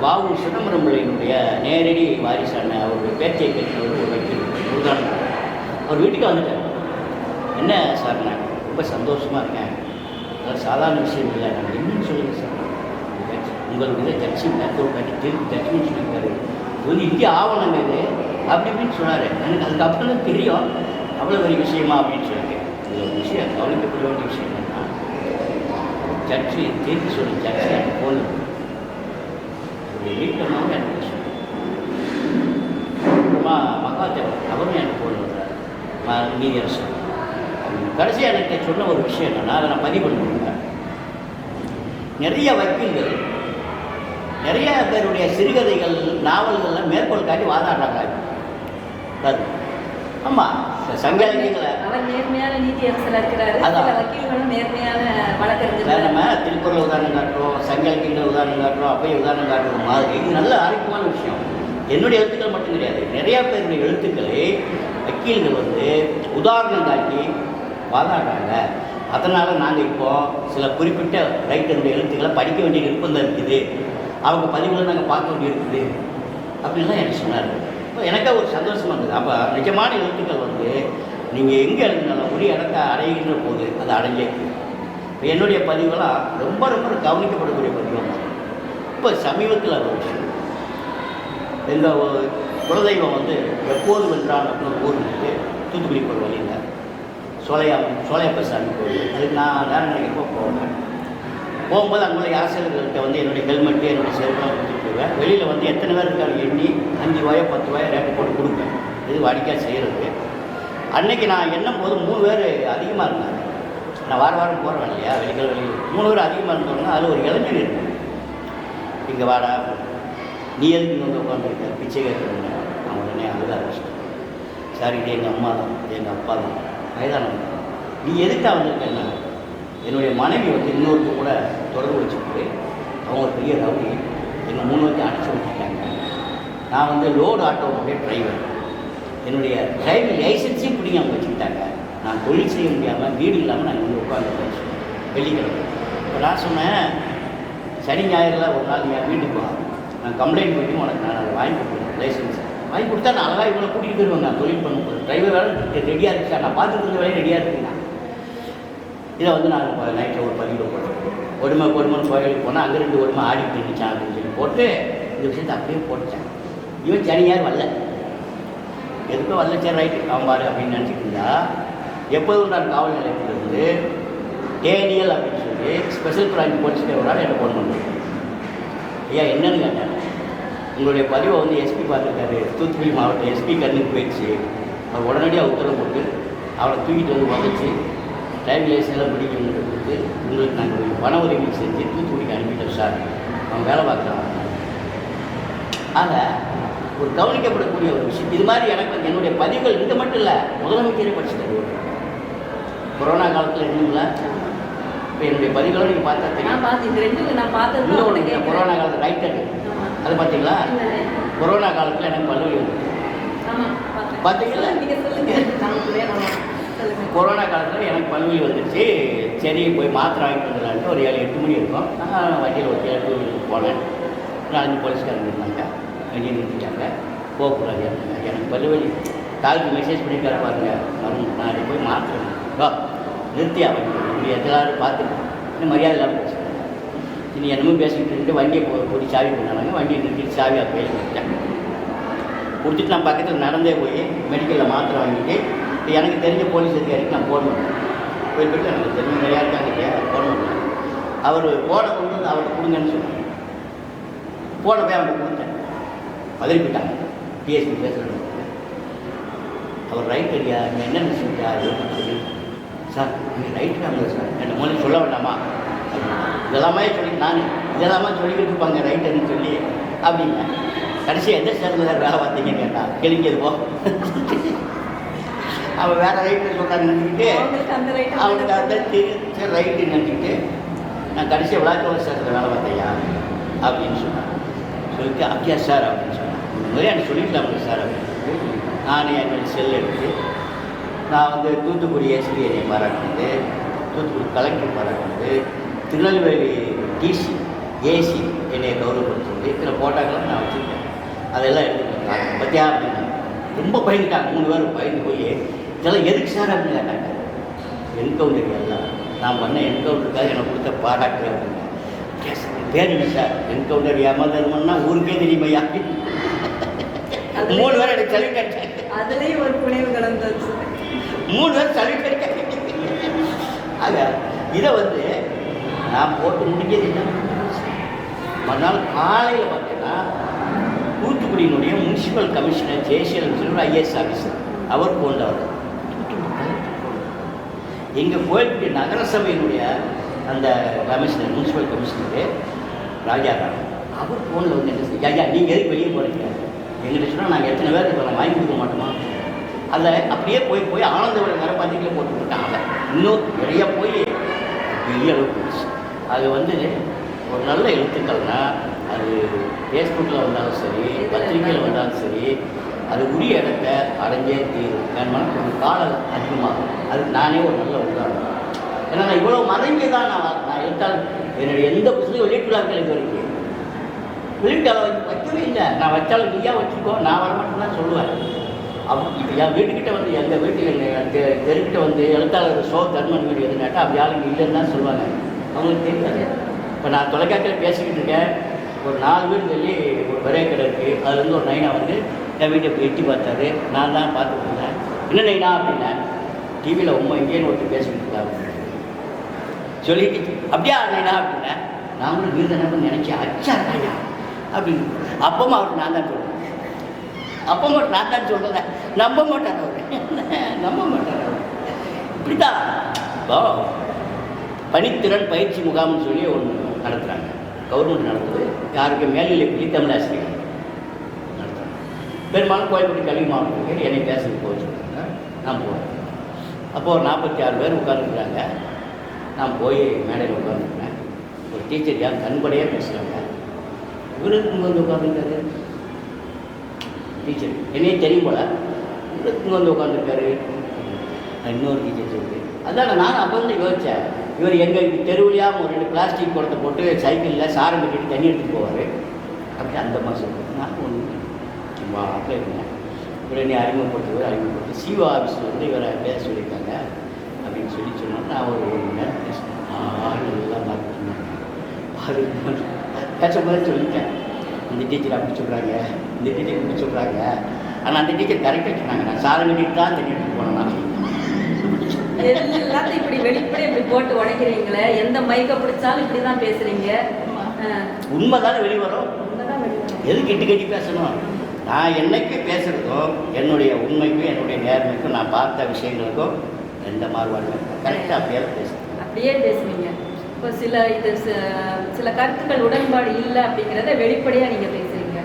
வாவு சிதம்பரம் பிள்ளையினுடைய நேரடி வாரிசான அவருடைய பேச்சை கேட்கிறவர் ஒரு வக்கீல் முருகானந்தர். அவர் வீட்டுக்கு வந்துட்டார். என்ன சார், நான் ரொம்ப சந்தோஷமாக இருக்கேன், அதாவது சாதாரண விஷயம் இல்லை, நான் என்னன்னு சொல்லுங்கள் சார், உங்களுக்கு ஜட்ஜி மேற்கோள் காட்டி திருப்பி ஜட்ஜ்மெண்ட் சொல்லியிருக்காரு, இது வந்து இந்திய ஆவணம் இது அப்படி இப்படின்னு சொன்னார். எனக்கு அதுக்கப்புறம் தான் தெரியும் அவ்வளோ பெரிய விஷயமா அப்படின்னு சொல்லிட்டு. இது ஒரு விஷயம் கவனிக்கப்பட வேண்டிய விஷயம் என்னன்னா, ஜட்ஜி தீர்ப்பு சொல்லி ஜட்ஜி எனக்கு ஃபோன் வீட்டில் எனக்கு விஷயம். அப்புறமா மகாதேவன் அவரும் எனக்கு ஃபோன் பண்ணுறாரு, நீதியரசர். கடைசியாக எனக்கு சொன்ன ஒரு விஷயம் என்னென்னா, அதை நான் பதிவு பண்ணுவேன். நிறைய வக்கீல்கள் நிறைய பேருடைய சிறுகதைகள் நாவல்களில் மேற்கோள் காட்டி வாதாடுறாங்க. ஆமாம், சங்க இலக்கியங்களை அவர் நேர்மையான நீதியரசராக இருக்கிறாரு, சில வக்கீல்களும் நேர்மையான வழக்கறிஞர்கள். நம்ம திருக்குறள் உதாரணம் காட்டுறோம், சங்க இலக்கியங்களை உதாரணம் காட்டுறோம், அப்பைய உதாரணம் காட்டுறது மாதிரி இது நல்ல ஆரோக்கியமான விஷயம். என்னுடைய எழுத்துக்கள் மட்டும் கிடையாது, நிறையா பேருடைய எழுத்துக்களை வக்கீல்கள் வந்து உதாரணம் காட்டி வாதாடுறாங்க. அதனால் நாங்கள் இப்போது சில குறிப்பிட்ட ரைட்டருடைய எழுத்துக்களை படிக்க வேண்டிய நிர்பந்தம் இருக்குது, அவங்க பதிவுகளை நாங்கள் பார்க்க வேண்டி இருக்குது அப்படின்லாம் எனக்கு சொன்னார். இப்போ எனக்கே ஒரு சந்தோஷமாக இருந்தது. அப்போ நிஜமான எழுத்துக்கள் வந்து நீங்கள் எங்கே எழுதினாலும் ஒரு இடத்தை அடைகின்ற போது அது அடைஞ்சே. இப்போ என்னுடைய பதிவுகளாம் ரொம்ப ரொம்ப கவனிக்கப்படக்கூடிய பதிவாக. இப்போ சமீபத்தில் ஒரு விஷயம், எங்கள் குலதெய்வம் வந்து எப்போது வென்றான் அப்படின்னு ஒரு ஊர் இருக்குது, தூத்துக்குடி போகிற வழியில் சோலையப்ப சாமி கோயில். அதுக்கு நான் நேரம் எப்போ போவேன், போகும்போது அங்குள்ள ஆசிரியர்கள்கிட்ட வந்து என்னுடைய ஹெல்மெட்டு என்னுடைய செருப்பெல்லாம் கொடுத்துட்டு போவேன். வெளியில் வந்து எத்தனை பேர் இருக்காங்க எண்ணி 5 ரூபாயோ 10 ரூபாயோ ரேட்டு போட்டு கொடுப்பேன். இது வாடிக்கையாக செய்கிறது. அன்றைக்கி நான் எண்ணும் போது 3 பேர் அதிகமாக இருந்தாங்க. நான் வாரம் போகிறேன் இல்லையா, வெளியில் 3 பேர் அதிகமாக இருந்தோம்னா அதில் ஒரு இளைஞர் இருக்கு. இங்கே வாடா, நீ எதுக்கு இங்கே வந்து உட்காந்துருக்க, பிச்சை கேட்குறேங்க. நான் உடனே அழுக ஆரம்பிச்சிட்டேன். சார், இது எங்கள் அம்மா தான், இது எங்கள் அப்பா தான், வயதானவங்க, நீ எதுக்காக வந்திருக்கேன்னா, என்னுடைய மனைவி வந்து இன்னொருத்தர் கூட தொடர்பு வச்சுக்கிட்டு அவங்க ஒரு பெரிய ரவுடி என்னை 3 வச்சு அடிச்சு வச்சுட்டாங்க. நான் வந்து லோடு ஆட்டோவுடைய டிரைவர். என்னுடைய டிரைவிங் லைசன்ஸையும் பிடிங்க அவங்க வச்சுக்கிட்டாங்க. நான் தொழில் செய்ய முடியாமல் வீடு இல்லாமல் நான் வந்து உட்காந்து வெள்ளிக்கிழமை. இப்போ நான் சொன்னேன், சனி ஞாயிறில் ஒரு நாள் என் வீட்டுக்கு வா, நான் கம்ப்ளைண்ட் பண்ணி உனக்கு நான் அதை வாங்கி கொடுக்குறேன். லைசன்ஸ் வாங்கி கொடுத்தா நான் அழகாக இவங்களை கூட்டிகிட்டு போயிடுவேங்க. நான் தொழில் பண்ணும்போது டிரைவர் வேலை ரெடியாக இருக்கு சார், நான் பார்த்துட்டு இருந்த வேலையும் ரெடியாக இருக்குங்க. இதை வந்து நான் நைட்டில் ஒரு பதிவில் போட்டேன். ஒருமை கோயிலுக்கு போனால் அங்கே 2 ஒருமை ஆடி நின்றுச்சான் அப்படின்னு சொல்லி போட்டு இந்த விஷயத்தை அப்படியே போட்டுச்சேன். இவன் சனியார் வரல, எதுக்கும் வரல, சரி ரைட்டு அவன் பாரு அப்படின்னு நினச்சிட்டு இருந்தா, எப்போதும் நான் காவல் நிலையத்திலிருந்து ஏனியல் அப்படின்னு சொல்லி ஸ்பெஷல் பிரான்ச் போலீஸ்க்கு ஒரு நாள் என்னை ஃபோன் பண்ணுறேன். ஐயா என்னன்னு கேட்டேன், உங்களுடைய பதிவை வந்து எஸ்பி பார்த்துருக்காரு, தூத்துக்குடி மாவட்ட எஸ்பி கண்ணுக்கு போயிடுச்சு. அவர் உடனடியாக உத்தரவு போட்டு அவரை தூக்கிட்டு வந்து உதச்சி டிரைவிங் லைசன்ஸ்லாம் பிடிக்கணுங்கிறது கொடுத்து உங்களுக்கு நாங்கள் பண உதவி செஞ்சு தூத்துக்குடிக்கு அனுப்பிட்டோம் சார், அவன் வேலை பார்க்குறான். ஆக ஒரு கவனிக்கப்படக்கூடிய ஒரு விஷயம் இது மாதிரி எனக்கு என்னுடைய பதிவுகள் இங்கே மட்டும் இல்லை, முதலமைச்சரே படிச்சுட்டாரு. கொரோனா காலத்தில் இருந்தீங்களா? இப்போ என்னுடைய பதிவுகளை நீங்கள் பார்த்தா தெரியும். நான் பார்த்தது இன்னும் கொரோனா காலத்தில் ரைட்டர் அது பார்த்தீங்களா? கொரோனா காலத்தில் எனக்கு பல்வலி வந்து பார்த்தீங்களா? கொரோனா காலத்தில் எனக்கு பல்வலி வந்துடுச்சு. சரி போய் மாத்திரை வாங்கிட்டு வந்துடலான்ட்டு ஒரு 7-8 மணி இருக்கும். நான் வண்டியில் ஒரு 7 போனேன். 4 போலீஸ்காரங்க இருந்தாங்க, வண்டியை நிறுத்திட்டாங்க, போகக்கூடாது. எனக்கு பல்வலி காலுக்கு மெசேஜ் பண்ணியிருக்காரு பாருங்க, நான் அதை போய் மாத்திரை நிறுத்தியா வண்டி எல்லாரும் பார்த்துட்டு இன்னும் மரியாதை இல்லாமல் பேசுகிறேன். நீ என்னமோ பேசிக்கிட்டு இருந்துட்டு வண்டியை போய் சாவி பண்ணாங்க. வண்டியை நிறுத்திட்டு சாவியாக போய் கொடுத்தேன். கொடுத்துட்டு நான் பக்கத்தில் நடந்தே போய் மெடிக்கலில் மாத்திரை வாங்கிட்டு எனக்கு தெரிஞ்ச போலீஸ் அதிகாரிக்கு நான் ஃபோன் பண்ணேன். போயிட்டு எனக்கு தெரிஞ்ச நிறையா இருக்காங்க ஃபோன் பண்ணேன். அவர் ஃபோனை கொண்டு வந்து அவர்கிட்ட கொடுங்கன்னு சொன்னாங்க. ஃபோனை போய் அவர்கிட்ட கொடுத்தேன். பதிலிட்டாங்க பிஎஸ்பி பேசுகிறேன். அவர் ரைட் அடியா நீங்கள் என்ன நினச்சிக்கிட்டா அப்படின்னு சொல்லி, சார் நீங்கள் ரைட்டு தாங்க சார், என்ன மூலம் சொல்ல வேண்டாமா, இதெல்லாமே சொல்லி நான் இதெல்லாமே சொல்லிக்கிட்டு இருப்பாங்க ரைட்டுன்னு சொல்லி அப்படிங்க. கடைசியாக எந்த ஸ்டேஷனில் சார் வேலை பார்த்தீங்கன்னு கேட்டால் கிழிஞ்சது போ. அவன் வேறு ரைட்டு சொல்கிறான்னு நினச்சிக்கிட்டு அவனுக்கு அதை சரி ரைட்டுன்னு நினச்சிக்கிட்டு நான் கடைசியாக விளாக்கோல ஸ்டேஷனில் வேலை பார்த்தையா அப்படின்னு சொன்னான். சொல்லிட்டு அப்படியா சார் அப்படின்னு சொன்னேன். முதலே எனக்கு சொல்லிக்கலாம்ல சார் அப்படின்னு நானே என்னுடைய செல் எடுத்து நான் வந்து தூத்துக்குடி எஸ்பி என்னை பாராட்டினது, தூத்துக்குடி கலெக்டர் பாராட்டினது, திருநெல்வேலி டிசி ஏசி என்னை கௌரவப்படுத்துறது, இத்தனை போட்டாக்கெல்லாம் நான் வச்சுருக்கேன். அதெல்லாம் எடுத்துக்கிட்டேன். பத்தியா அப்படின்னு ரொம்ப பயந்துட்டாங்க. 3 பேர் பயந்து போய் இதெல்லாம் எதுக்கு சார் அப்படின்னு கேட்டாங்க. என்கவுண்டர் எல்லாம் நான் பண்ண என்கவுண்டருக்காக எனக்கு கொடுத்த பாராட்டு அப்படிங்க. பேர் என்ன சார்? என்கவுண்டர் ஏமாதர்மன்னா ஊருக்கே தெரியுமையா? 3 பேர் எனக்கு சல்யூட் அடிச்சாங்க. அதுலேயும் ஒரு புனைவு கலந்துச்சு. 3 பேர் சல்யூட் அடிச்சாங்க. ஆக இதை வந்து நான் போட்டு முடிக்கிறது என்ன, மறுநாள் காலையில் பார்த்தீங்கன்னா தூத்துக்குடியினுடைய முனிசிபல் கமிஷனர் ஜெயசீலன் சொல்லி ஒரு ஐஏஎஸ் ஆஃபீஸர் அவர் போன்றவர் எங்கள் கோயில்பட்டி நகரசபையினுடைய அந்த கமிஷனர் முனிசிபல் கமிஷனரு ராஜாராம் அவர் ஃபோனில் வந்து என்ன செய்ய, ஐயா நீங்கள் எதுக்கு வெளியே போகிறீங்க எங்கிட்ட சொன்னால் நாங்கள் எத்தனை பேர் இப்போ வாங்கி கொடுக்க மாட்டோமா, அதை அப்படியே போய் ஆனந்தவரை வர பத்திரிக்கையில் போட்டு விட்டான். அதை இன்னும் நிறைய போய் பெரிய அளவு போயிடுச்சு. அது வந்து ஒரு நல்ல எழுத்துக்கள்னா அது ஃபேஸ்புக்கில் வந்தாலும் சரி, பத்திரிக்கையில் வந்தாலும் சரி, அது உரிய இடத்தை அடைஞ்சே தீரும். வேணுமானா ஒரு காலம் அதிகமாகும். அதுக்கு நானே ஒரு நல்ல உதாரணம். ஏன்னா நான் இவ்வளோ மறைஞ்சு தான் நான் எழுத்தாளர். என்னுடைய எந்த புத்தகம் வெளியிட்டுள்ளார்கள் இது வரைக்கும் வெளியிட்டால வைக்கவே இல்லை. நான் வச்சாலும் நீயா வச்சுக்கோ, நான் வரமாட்டேன்னு தான் சொல்லுவேன். இப்போ என் வீட்டுக்கிட்ட வந்து எங்கள் வீட்டில் தெருக்கிட்ட வந்து எழுத்தாளர் தர்மன் வீடு எதுன்னு கேட்டால் அப்படி ஆளுங்க இல்லைன்னு தான் சொல்லுவாங்க. அவங்களுக்கு தெரியாது. இப்போ நான் தொலைக்காட்சியில் பேசிக்கிட்டு இருக்கேன். ஒரு 4 வீடு தள்ளி ஒரு விரைய கடை இருக்குது. அதுலேருந்து ஒரு நைனா வந்து என் வீட்டை போய் எட்டி பார்த்தாரு. நான் தான் பார்த்துட்டு இருந்தேன். என்ன நைனா அப்படின்னா டிவியில் உண்மை இங்கேன்னு ஒருத்தர் பேசிக்கிட்டு இருக்காங்க சொல்லிட்டு அப்படியா நைனா அப்படின்னா நாங்களும் வீரதனம்னு நினச்சேன். அச்சா நைனா அப்படின்னு அப்பவும் அவருக்கு நான் தான் சொல்கிறேன். அப்போ மட்டும் நான் தான் சொல்கிறேன். நம்ப மாட்டார் அவர். இப்படிதான் இப்போ பணித்திறன் பயிற்சி முகாம்னு சொல்லி ஒன்று நடத்துகிறாங்க. கவர்மெண்ட் நடத்துது. யாருக்கு மேல்நிலை பள்ளி தமிழாசிரியர் நடத்துகிறாங்க. பெரும்பாலும் கோயில்பட்டி கல்வி மாவட்டத்துக்கு என்னை பேசுறதுக்கு போக சொல்கிறாங்க. நான் போகிறேன். அப்போது ஒரு 46 பேர் உட்காந்துருக்குறாங்க. நான் போய் மேடையில் உட்காந்துருக்கேன். ஒரு டீச்சர் ஏன் கண்படியாக பேசுகிறாங்க. இவருக்கு இங்கே வந்து உட்காந்துருக்காரு டீச்சர், என்னையே தெரியும் போல. இவருக்கு இங்கே வந்து உட்காந்துருக்காரு. இன்னொரு டீச்சர் சொல்லுது. அதான் நானும் அப்போ வந்து யோசித்தேன், இவர் எங்கள் தெருவிலையாக ஒரு 2 பிளாஸ்டிக் குடத்தை போட்டு சைக்கிளில் சாரம் கட்டிட்டு தண்ணி எடுத்துகிட்டு போவார். அப்படி அந்த மாதிரி சொல்லுவேன். நான் ஒன்று அப்ளை பண்ணேன். இவரை நீ அறிமுகப்படுத்தி சிஓ ஆஃபீஸில் வந்து இவரை பேச சொல்லியிருக்காங்க அப்படின்னு சொன்னோம். நான் ஒரு 1 மணி நேரம் பேசினேன். எல்லாம் பார்த்து பேசும்போது சொல்லிட்டேன், இந்த டீச்சர் அப்படி சொல்கிறாங்க, இந்த டீச்சர் இப்படி சொல்கிறாங்க. ஆனால் அந்த டீச்சர் கரெக்டாக சொன்னாங்க, நான் சாரம் கட்டிட்டு தான் தண்ணி எடுத்துகிட்டு போனேன். எல்லாத்தையும் இப்படி வெளிப்படையாக இப்படி போட்டு உடைக்கிறீங்களே, எந்த மைக்கை பிடிச்சாலும் இப்படி தான் பேசுகிறீங்க. உண்மைதானே வெளிவரும். எதுக்கு இட்டு கட்டி பேசணும்? நான் என்னைக்கு பேசுகிறதும் என்னுடைய உண்மைக்கும் என்னுடைய நேர்மைக்கும் நான் பார்த்த விஷயங்களுக்கும் எந்த மாறுபாடுமே கரெக்டாக அப்படியே பேசுவீங்க. இப்போ சில கருத்துக்கள் உடன்பாடு இல்லை அப்படிங்கிறத வெளிப்படையாக நீங்கள் பேசுகிறீங்க.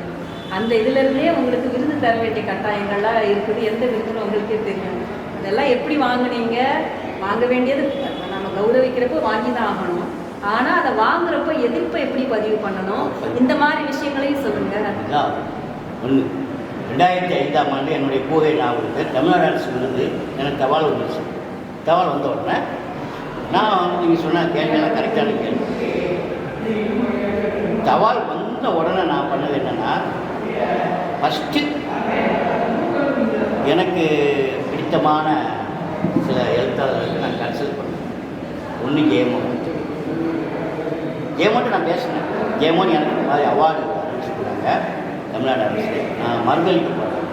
அந்த இதுலேருந்தே உங்களுக்கு விருது தர வேண்டிய கட்டாயங்கள்லாம் இருக்குது. எந்த விருதுன்னு உங்களுக்கே தெரியும். அதெல்லாம் எப்படி வாங்கினீங்க? வாங்க வேண்டியது நம்ம கௌரவிக்கிறப்போ வாங்கி தான் ஆகணும். ஆனால் அதை வாங்குறப்போ எதிர்ப்பை எப்படி பதிவு பண்ணணும், இந்த மாதிரி விஷயங்களையும் சொல்லுங்கள். ஒன்று 2005ஆம் ஆண்டு என்னுடைய பூகை நாவலுக்கு தமிழ்நாடு அரசு விருது எனக்கு தபால் வந்துச்சு. தபால் வந்த உடனே நான் நீங்கள் சொன்ன கேள்வியெல்லாம் கரெக்டான கேள்வி. தபால் வந்த உடனே நான் பண்ணது என்னென்னா, ஃபஸ்ட்டு எனக்கு பிடித்தமான சில எழுத்தாளர்களுக்கு நான் கன்சல்ட் பண்ணேன். ஒன்று ஜெயமோன்ட்டு நான் பேசினேன். ஜெயமோன் எனக்கு இந்த மாதிரி அவார்டு அறிவிச்சுக்கிறாங்க தமிழ்நாடு அரசு, நான் மறுதளிக்க போகிறேன்,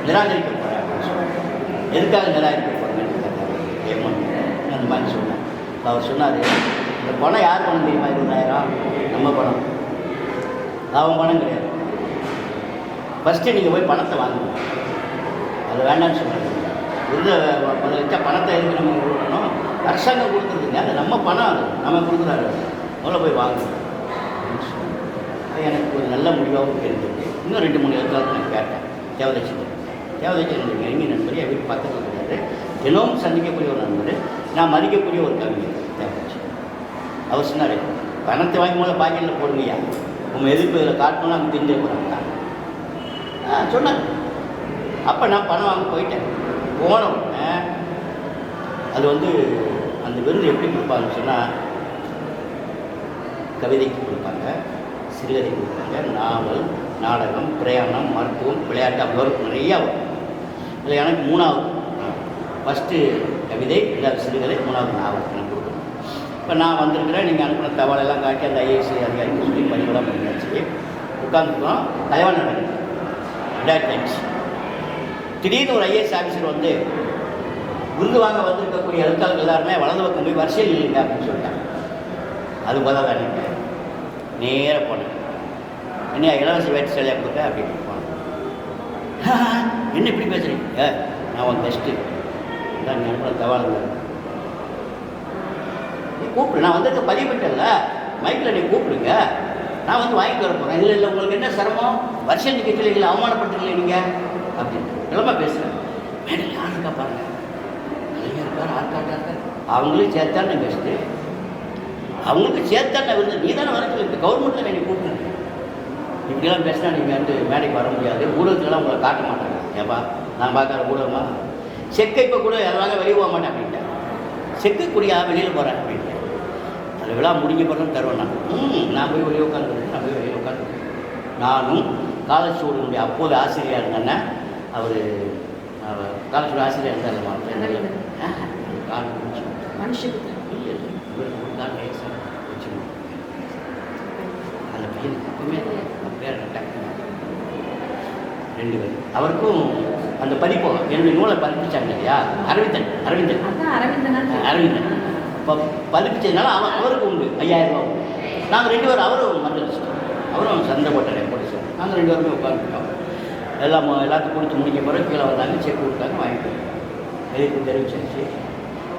நிராகரிக்க போகிறேன் அப்படின்னு சொன்னேன். எதுக்காக நிராகரிக்க போகிறேன்னு கேட்டார் ஜெயமோன். அந்த மாதிரி சொன்னேன். அவர் சொன்னார், இந்த பணம் யார் பணம் தெரியுமா? 20,000 நம்ம பணம், அவன் பணம் கிடையாது. ஃபஸ்ட்டு நீங்கள் போய் பணத்தை வாங்கணும். அது வேண்டாம்னு சொன்னாங்க. விருது முதலிச்சா பணத்தை எதுக்கு நம்ம கொடுக்கணும்? அரசாங்கம் கொடுக்குறதுங்க, அது நம்ம பணம், அது நம்ம கொடுக்குறாரு, முதல்ல போய் வாங்கணும் அப்படின்னு சொன்னாங்க. அது எனக்கு ஒரு நல்ல முடிவாகவும் இருந்தது. இன்னும் 2-3 எழுத்தாளர்கள் நான் கேட்டேன். தேவதேச்சி என்னுடைய நெருங்கிய நண்பர், என் வீட்டு பக்கத்தில் இருக்கிறாரு, தினமும் சந்திக்கக்கூடிய ஒரு நண்பர், நான் மதிக்கக்கூடிய ஒரு கவிஞர் தேவதேச்சி. அவர் சொன்னார், பணத்தை வாங்கி மூலம் பாக்கெட்டில் போடுங்கய்யா, உங்கள் எதிர்ப்பு இதில் காட்டணும்னா அவங்க தெரிஞ்சு போகிறாங்க சொன்னாங்க. அப்போ நான் பணம் வாங்க போயிட்டேன். போன உடனே அது வந்து அந்த விருது எப்படி கொடுப்பாங்கன்னு சொன்னால், கவிதைக்கு கொடுப்பாங்க, சிறுகதை கொடுப்பாங்க, நாவல், நாடகம், பிரயாணம், மருத்துவம், விளையாட்டு, அவ்வளோ நிறையா வரும். அதில் எனக்கு 3வது, ஃபஸ்ட்டு கவிதை, 2வது சிறுகதை, 3வது நாவல் எனக்கு கொடுக்கணும். இப்போ நான் வந்திருக்கிறேன், நீங்கள் அனுப்பின தகவலெல்லாம் காட்டி அந்த ஐஏஎஸ் அதிகாரிக்கு சொல்லி பதிவெல்லாம் பண்ணியாச்சு. உட்காந்துருக்கோம். தலைவன் நடக்குது 2005. திடீர்னு ஒரு ஐஏஎஸ் ஆஃபீஸர் வந்து விருது வாங்க வந்திருக்கக்கூடிய எழுத்தாளர்கள் எல்லாருமே வலது பக்கம் போய் வரிசையில் இல்லைங்க அப்படின்னு சொல்லிட்டாங்க. அது போதான் தானே நேராக போனேன். என்ன இலவச வேட்டு சேலையாக கொடுக்க அப்படின்னு போனேன். என்ன இப்படி பேசுகிறீங்க? நான் உன் பெஸ்ட்டு தான் நண்பனை தவாளுங்க, நீ கூப்பிடு, நான் வந்து பதிவு பண்ணிட்டேன்ல மைக்கில், நீ கூப்பிடுங்க, நான் வந்து வாங்கிட்டு வர போகிறேன். இல்லை உங்களுக்கு என்ன சிரமம்? வருஷம் நிற்கல, அவமானப்பட்டுக்கல நீங்கள் அப்படின்னு கிளம்ப பேசுகிறேன். மேடம் யார் இருக்கா பாருங்க, நிறைய இருக்கார், ஆர்காட்டாக இருக்கார், அவங்களும் சேர்த்தா நான் பெஸ்ட்டு, அவங்களுக்கு சேர்த்தா நான் வந்து நீ தானே வர சொல்லி கவர்மெண்ட்டில் என்னை கூப்பிட்டு இப்படிலாம் பேசினா நீங்கள் வந்து மேடைக்கு வர முடியாது, ஊடகத்துலலாம் உங்களை காட்ட மாட்டாங்க. ஏப்பா நான் பார்க்குற ஊடகமா செக்கை இப்போ கூட யாராவது வெளியே போக மாட்டேன் அப்படின்ட்டேன். செக்கு குடியா வெளியில் போகிறேன் அப்படின்ட்டு. அது விழா முடிஞ்ச பிறகு தருவேன் நான் போய் வெளியே உட்காந்துருக்கேன். நான் போய் வெளியே உட்காந்துருக்கேன். நானும் காலச்சூடனுடைய அப்போது ஆசிரியர் இருந்தேன்னா, அவர் காலச்சூடு ஆசிரியர் இருந்தார் அந்த பையனுக்கு எப்பவுமே பேர் டக்குன்னு 2 பேர். அவருக்கும் அந்த பதிப்போம் என்னுடைய நூலை பதிப்பிச்சாங்க இல்லையா, அரவிந்தன் இப்போ பதிப்பிச்சதுனால அவருக்கு உண்டு 5000 ரூபா. நாங்கள் 2 பேரும், அவரும் மறுதளிச்சிட்டோம், அவரும் சந்தை போட்டார் போட்டு சார். நாங்கள் 2 பேருமே உட்காந்துட்டோம். எல்லாத்துக்கும் கொடுத்து முடிஞ்ச பிறகு கீழே வந்தாங்க, செக் கொடுத்தாங்க, வாங்கிட்டோம். எதிர்ப்பு தெரிவிச்சாச்சு.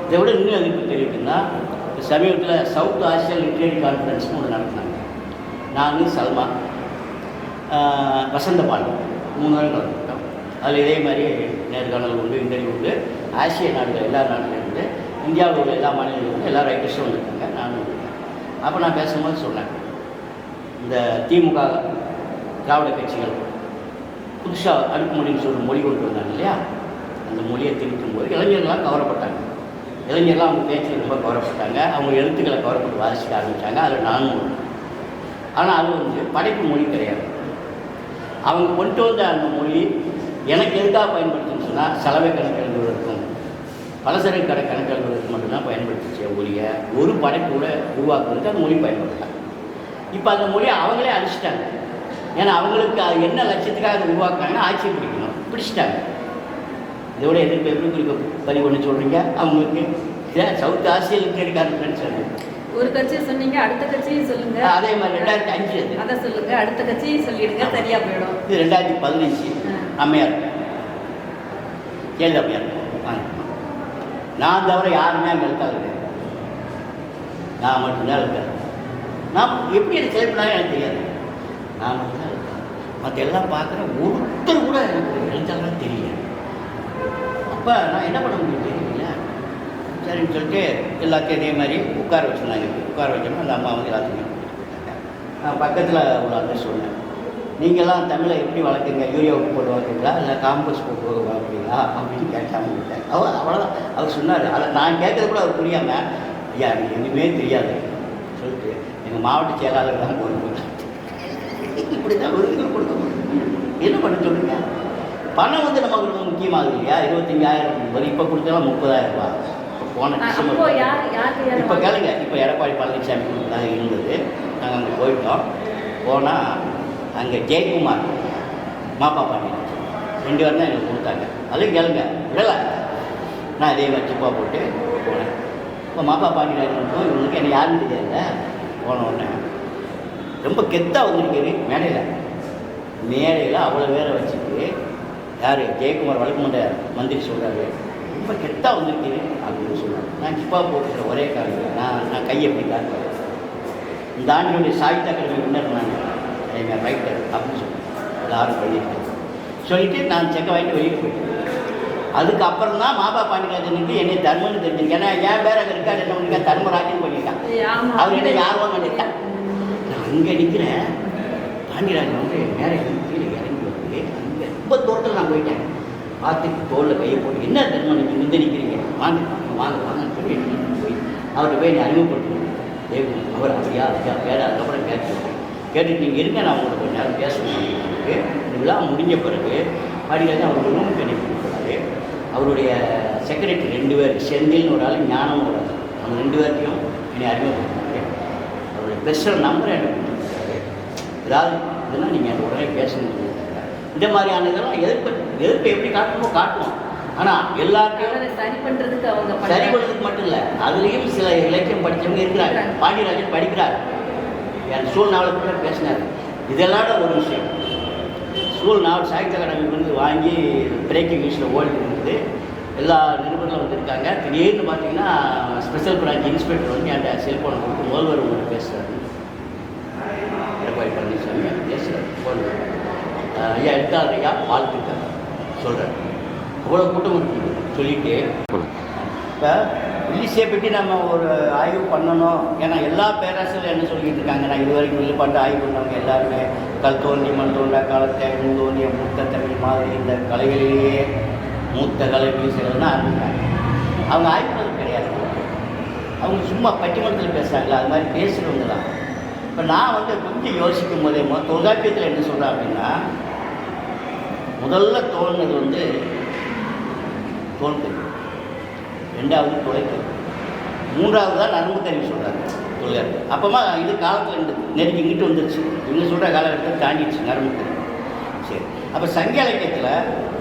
இதை விட இன்னும் எதிர்ப்பு தெரிவிக்குன்னா, சமீபத்தில் சவுத் ஆசியா லிட்ரேரி கான்ஃபரன்ஸ்னு ஒன்று நடத்தினாங்க. நான், சல்மா, வசந்தபால் 3 நாள் நடந்துட்டோம். அதில் இதே மாதிரி நேர்காணல் உண்டு, இன்டர்வியூ உண்டு. ஆசிய நாடுகள் எல்லா நாட்டிலேருந்து இந்தியாவில் உள்ள எல்லா மாநிலங்களுக்கும் எல்லா ரைட்டர்ஸும் வந்திருக்காங்க, நானும் வந்திருக்கேன். அப்போ நான் பேசும்போது சொன்னேன், இந்த திமுக திராவிட கட்சிகள் புதுசாக அடுக்குமொழின்னு சொல்கிற மொழி கொண்டு வந்தாங்க இல்லையா, அந்த மொழியை திணிக்கும் போது இளைஞர்கள்லாம் கவரப்பட்டாங்க. இளைஞர்லாம் அவங்க பேச்சில் ரொம்ப கவரப்பட்டாங்க, அவங்க எழுத்துக்களை கவரப்பட்டு வாசிக்க ஆரம்பித்தாங்க. அதில் நானும் ஒன்று. ஆனால் அது வந்து படைப்பு மொழி கிடையாது. அவங்க கொண்டு வந்த அந்த மொழி எனக்கு எதுக்காக பயன்படுத்துன்னு சொன்னால் சலவை கணக்கு எழுதுவதற்கும் பலசரக்கு கடை கணக்கு எழுதுவதற்கு மட்டும்தான் பயன்படுத்திச்சே ஒழிய ஒரு படைப்போட உருவாக்குறதுக்கு அந்த மொழி பயன்படுத்தாங்க. இப்போ அந்த மொழியை அவங்களே அழிச்சிட்டாங்க. ஏன்னா அவங்களுக்கு அது என்ன லட்சத்துக்காக அதை உருவாக்குறாங்கன்னா ஆட்சியை பிடிக்கணும், பிடிச்சிட்டாங்க. இதோட எதிர்ப்பு எப்படி குறிக்க பதிவு பண்ணி சொல்கிறீங்க? அவங்களுக்கு சவுத் ஆசியாவுக்கு இருக்காரு ஃப்ரெண்ட்ஸ் அது ஒரு கட்சியை சொன்னீங்க, அடுத்த கட்சியும் சொல்லுங்க. அதே மாதிரி 2005 அது அதை சொல்லுங்க, அடுத்த கட்சியும் சொல்லிடுங்க, சரியா போயிடும். இது 2015 அம்மையார் ஜெயலலிதா அம்மையார். நான் தவிர யாருமே அங்கே இருக்காது, நான் மட்டும்தான் இருக்கேன். நான் எப்படி எனக்கு செலக்ட் பண்ணாலும் எனக்கு தெரியாது, நான் மட்டும்தான் இருக்கேன். மற்ற எல்லாம் பார்க்குறேன், ஒருத்தர் கூட எனக்கு எழுத்தாளராக தெரியல. அப்போ நான் என்ன பண்ண முடியும் தெரியல. சரின்னு சொல்லிட்டு எல்லாத்தையும் இதே மாதிரி உட்கார வச்சுருந்தாங்க. உட்கார வச்சோம்னா அந்த அம்மா வந்து எல்லாத்தையுமே நான் பக்கத்தில் ஒரு ஆள் சொன்னேன், நீங்கள்லாம் தமிழை எப்படி வளர்க்குறீங்க? யூரியாவுக்கு போட்டு வளர்க்குறீங்களா இல்லை காம்பஸ் போட்டு வளர்க்குறீங்களா அப்படின்னு கேட்டாமல் விட்டேன். அவ்வளோதான் அவர் சொன்னார். அதை நான் கேட்கறது கூட அவர் புரியாமல், ஐயா எனக்கு எதுவுமே தெரியாது சொல்லிட்டு எங்கள் மாவட்ட செயலாளர் தான் கொடுக்க இப்படி தான் விருதுகள் கொடுக்க முடியும். என்ன பண்ண சொல்லுங்க? பணம் வந்து நமக்கு ரொம்ப முக்கியமாகுது இல்லையா? 25,000 இப்போ கொடுத்தாலும் 30,000 ரூபா. போன டிசம்பர் இப்போ கேளுங்க, இப்போ எடப்பாடி பழனிசாமி கொடுத்ததாக இருந்தது. நாங்கள் அங்கே போயிட்டோம். போனால் அங்கே ஜெயக்குமார் மாப்பா பாண்டியன் 2 பேரும் தான் எங்களுக்கு கொடுத்தாங்க. அதுவும் கேளுங்க விடலை. நான் இதே மாதிரி சிப்பா போட்டு போனேன். இப்போ மாப்பா பாண்டியன் இவங்களுக்கு என்ன யாருன்னு தெரியாதுல்ல. போன உடனே ரொம்ப கெத்தாக வந்துருக்காரு மேடையில் அவ்வளோ பேரை வச்சுட்டு யார் ஜெயக்குமார் வழக்குமன்ற மந்திரி சொல்கிறாரு, ரொம்ப கெத்தாக வந்திருக்கீங்க அப்படின்னு சொன்னார். நான் சிப்பா போட்டுக்கிற ஒரே காரணம் நான் கையை எப்படி காட்டுறேன். இந்த ஆண்டினுடைய சாகித்ய அகாடமி வின்னர் நான் எங்கள் ரைட்டர் அப்படின்னு சொன்னேன். எல்லாரும் பண்ணியிருக்கேன் சொல்லிவிட்டு நான் செக்கை வாங்கிட்டு வெளியே போயிட்டேன். அதுக்கப்புறம் தான் மாபா பாண்டியராஜனுக்கு என்னை தர்மன்னு தெரிஞ்சிருக்கேன். ஏன்னா என் பேர் அங்கே இருக்காரு, என்ன பண்ணியிருக்கேன், தர்மராஜன் பண்ணியிருக்கான். அவர் என்ன யாரும் பண்ணியிருக்கேன். நான் அங்கே நிற்கிறேன். பாண்டியராஜன் வந்து மேலே கீழே இறங்கி வந்து அங்கே ரொம்ப தோட்டத்தில் நான் போயிட்டேன். பார்த்துட்டு தோளில் கையை போட்டு, என்ன தர்மம் நீங்கள் வந்து நிற்கிறீங்க, வாங்க வாங்க வாங்கன்னு சொல்லி போய் அவர்கிட்ட போய் நீ அறிமுகப்படுத்தணும். அவர் அப்படியா அப்படியா வேற. அதுக்கப்புறம் கேட்டுட்டு நீங்கள் இருங்க, நான் உங்களை கொஞ்சம் நேரம் பேசணும் அப்படின்னு. இந்த விழா முடிஞ்ச பிறகு பாண்டியராஜன் அவர் ரூமுக்கு அனுப்பி கொடுக்குறாரு. அவருடைய செக்ரட்டரி 2 பேர், செந்தில்னு ஒரு ஆள், ஞானம்னு ஒரு ஆள், அவங்க 2 பேர்த்தையும் என்னை அறிமுகப்படுத்தினாரு. அவருடைய பெர்சனல் நம்பரை எனக்கு கொடுத்துருக்காரு. ஏதாவது இதெல்லாம் நீங்கள் எனக்கு உடனே பேசணும்னு சொல்லியிருக்காங்க. இந்த மாதிரியான இதெல்லாம் எதிர்ப்பு எப்படி காட்டுவோம். ஆனால் எல்லாத்தையும் சரி பண்ணுறதுக்கு மட்டும் இல்லை, அதுலேயும் சில இலக்கியம் படித்தவங்க இருக்கிறாங்க. பாண்டியராஜன் படிக்கிறார், என் சூழ் நாவலை கூட பேசினார். இதெல்லாம் ஒரு விஷயம். சூழ் நாவல் சாகித்ய அகாடமிலிருந்து வாங்கி பிரேக்கிங் நியூஸில் ஓடி இருந்தது. எல்லா நிருபர்களும் வந்திருக்காங்க. திடீர்னு பார்த்தீங்கன்னா ஸ்பெஷல் பிரான்ச் இன்ஸ்பெக்டர் வந்து என்கிட்ட செல்ஃபோனை கொடுத்து முதல்வர் உங்களுக்கு பேசுகிறாரு. எடப்பாடி பழனிசாமி பேசுகிறார். ஃபோன் ஐயா எடுத்தார், ஐயா வாழ்த்துக்கள் சொல்கிறார். அவ்வளோ கூட்டம் இருக்குது சொல்லிட்டு. இப்போ வில்லிசையை பற்றி நம்ம ஒரு ஆய்வு பண்ணணும். ஏன்னா எல்லா பேராசிரியரும் என்ன சொல்லிக்கிட்டு இருக்காங்க, நான் இது வரைக்கும் வில்லுப்பாட்டு ஆய்வு பண்ணவங்க எல்லாருமே கல் தோன்றி மண் தோன்றா காலத்தை முந்தோன்றிய மூத்த தமிழ் மாதிரி இந்த கலைகளிலேயே மூத்த கலை வில்லிசைகள் தான் ஆரம்பிக்கிறாங்க. அவங்க ஆய்வு பண்ணது கிடையாது. அவங்க சும்மா பட்டிமன்றத்தில் பேசுகிறாங்களா, அது மாதிரி பேசுகிறவங்க தான். இப்போ நான் வந்து கொஞ்சம் யோசிக்கும் போதே தொல்காப்பியத்தில் என்ன சொல்கிறேன் அப்படின்னா, முதல்ல தோன்றது வந்து தோன்றது, 2வது துளைக்கல், 3வது தான் நரம்பு கருவி சொல்கிறாங்க தொல்காப்பியம். அப்போமா இது காலத்தில் இருந்தது, நெருங்கி இங்கிட்டு வந்துருச்சு. இவங்க சொல்கிற காலகட்டத்தை தாண்டிடுச்சு நரம்பு கருவி. சரி, அப்போ சங்க இலக்கியத்தில்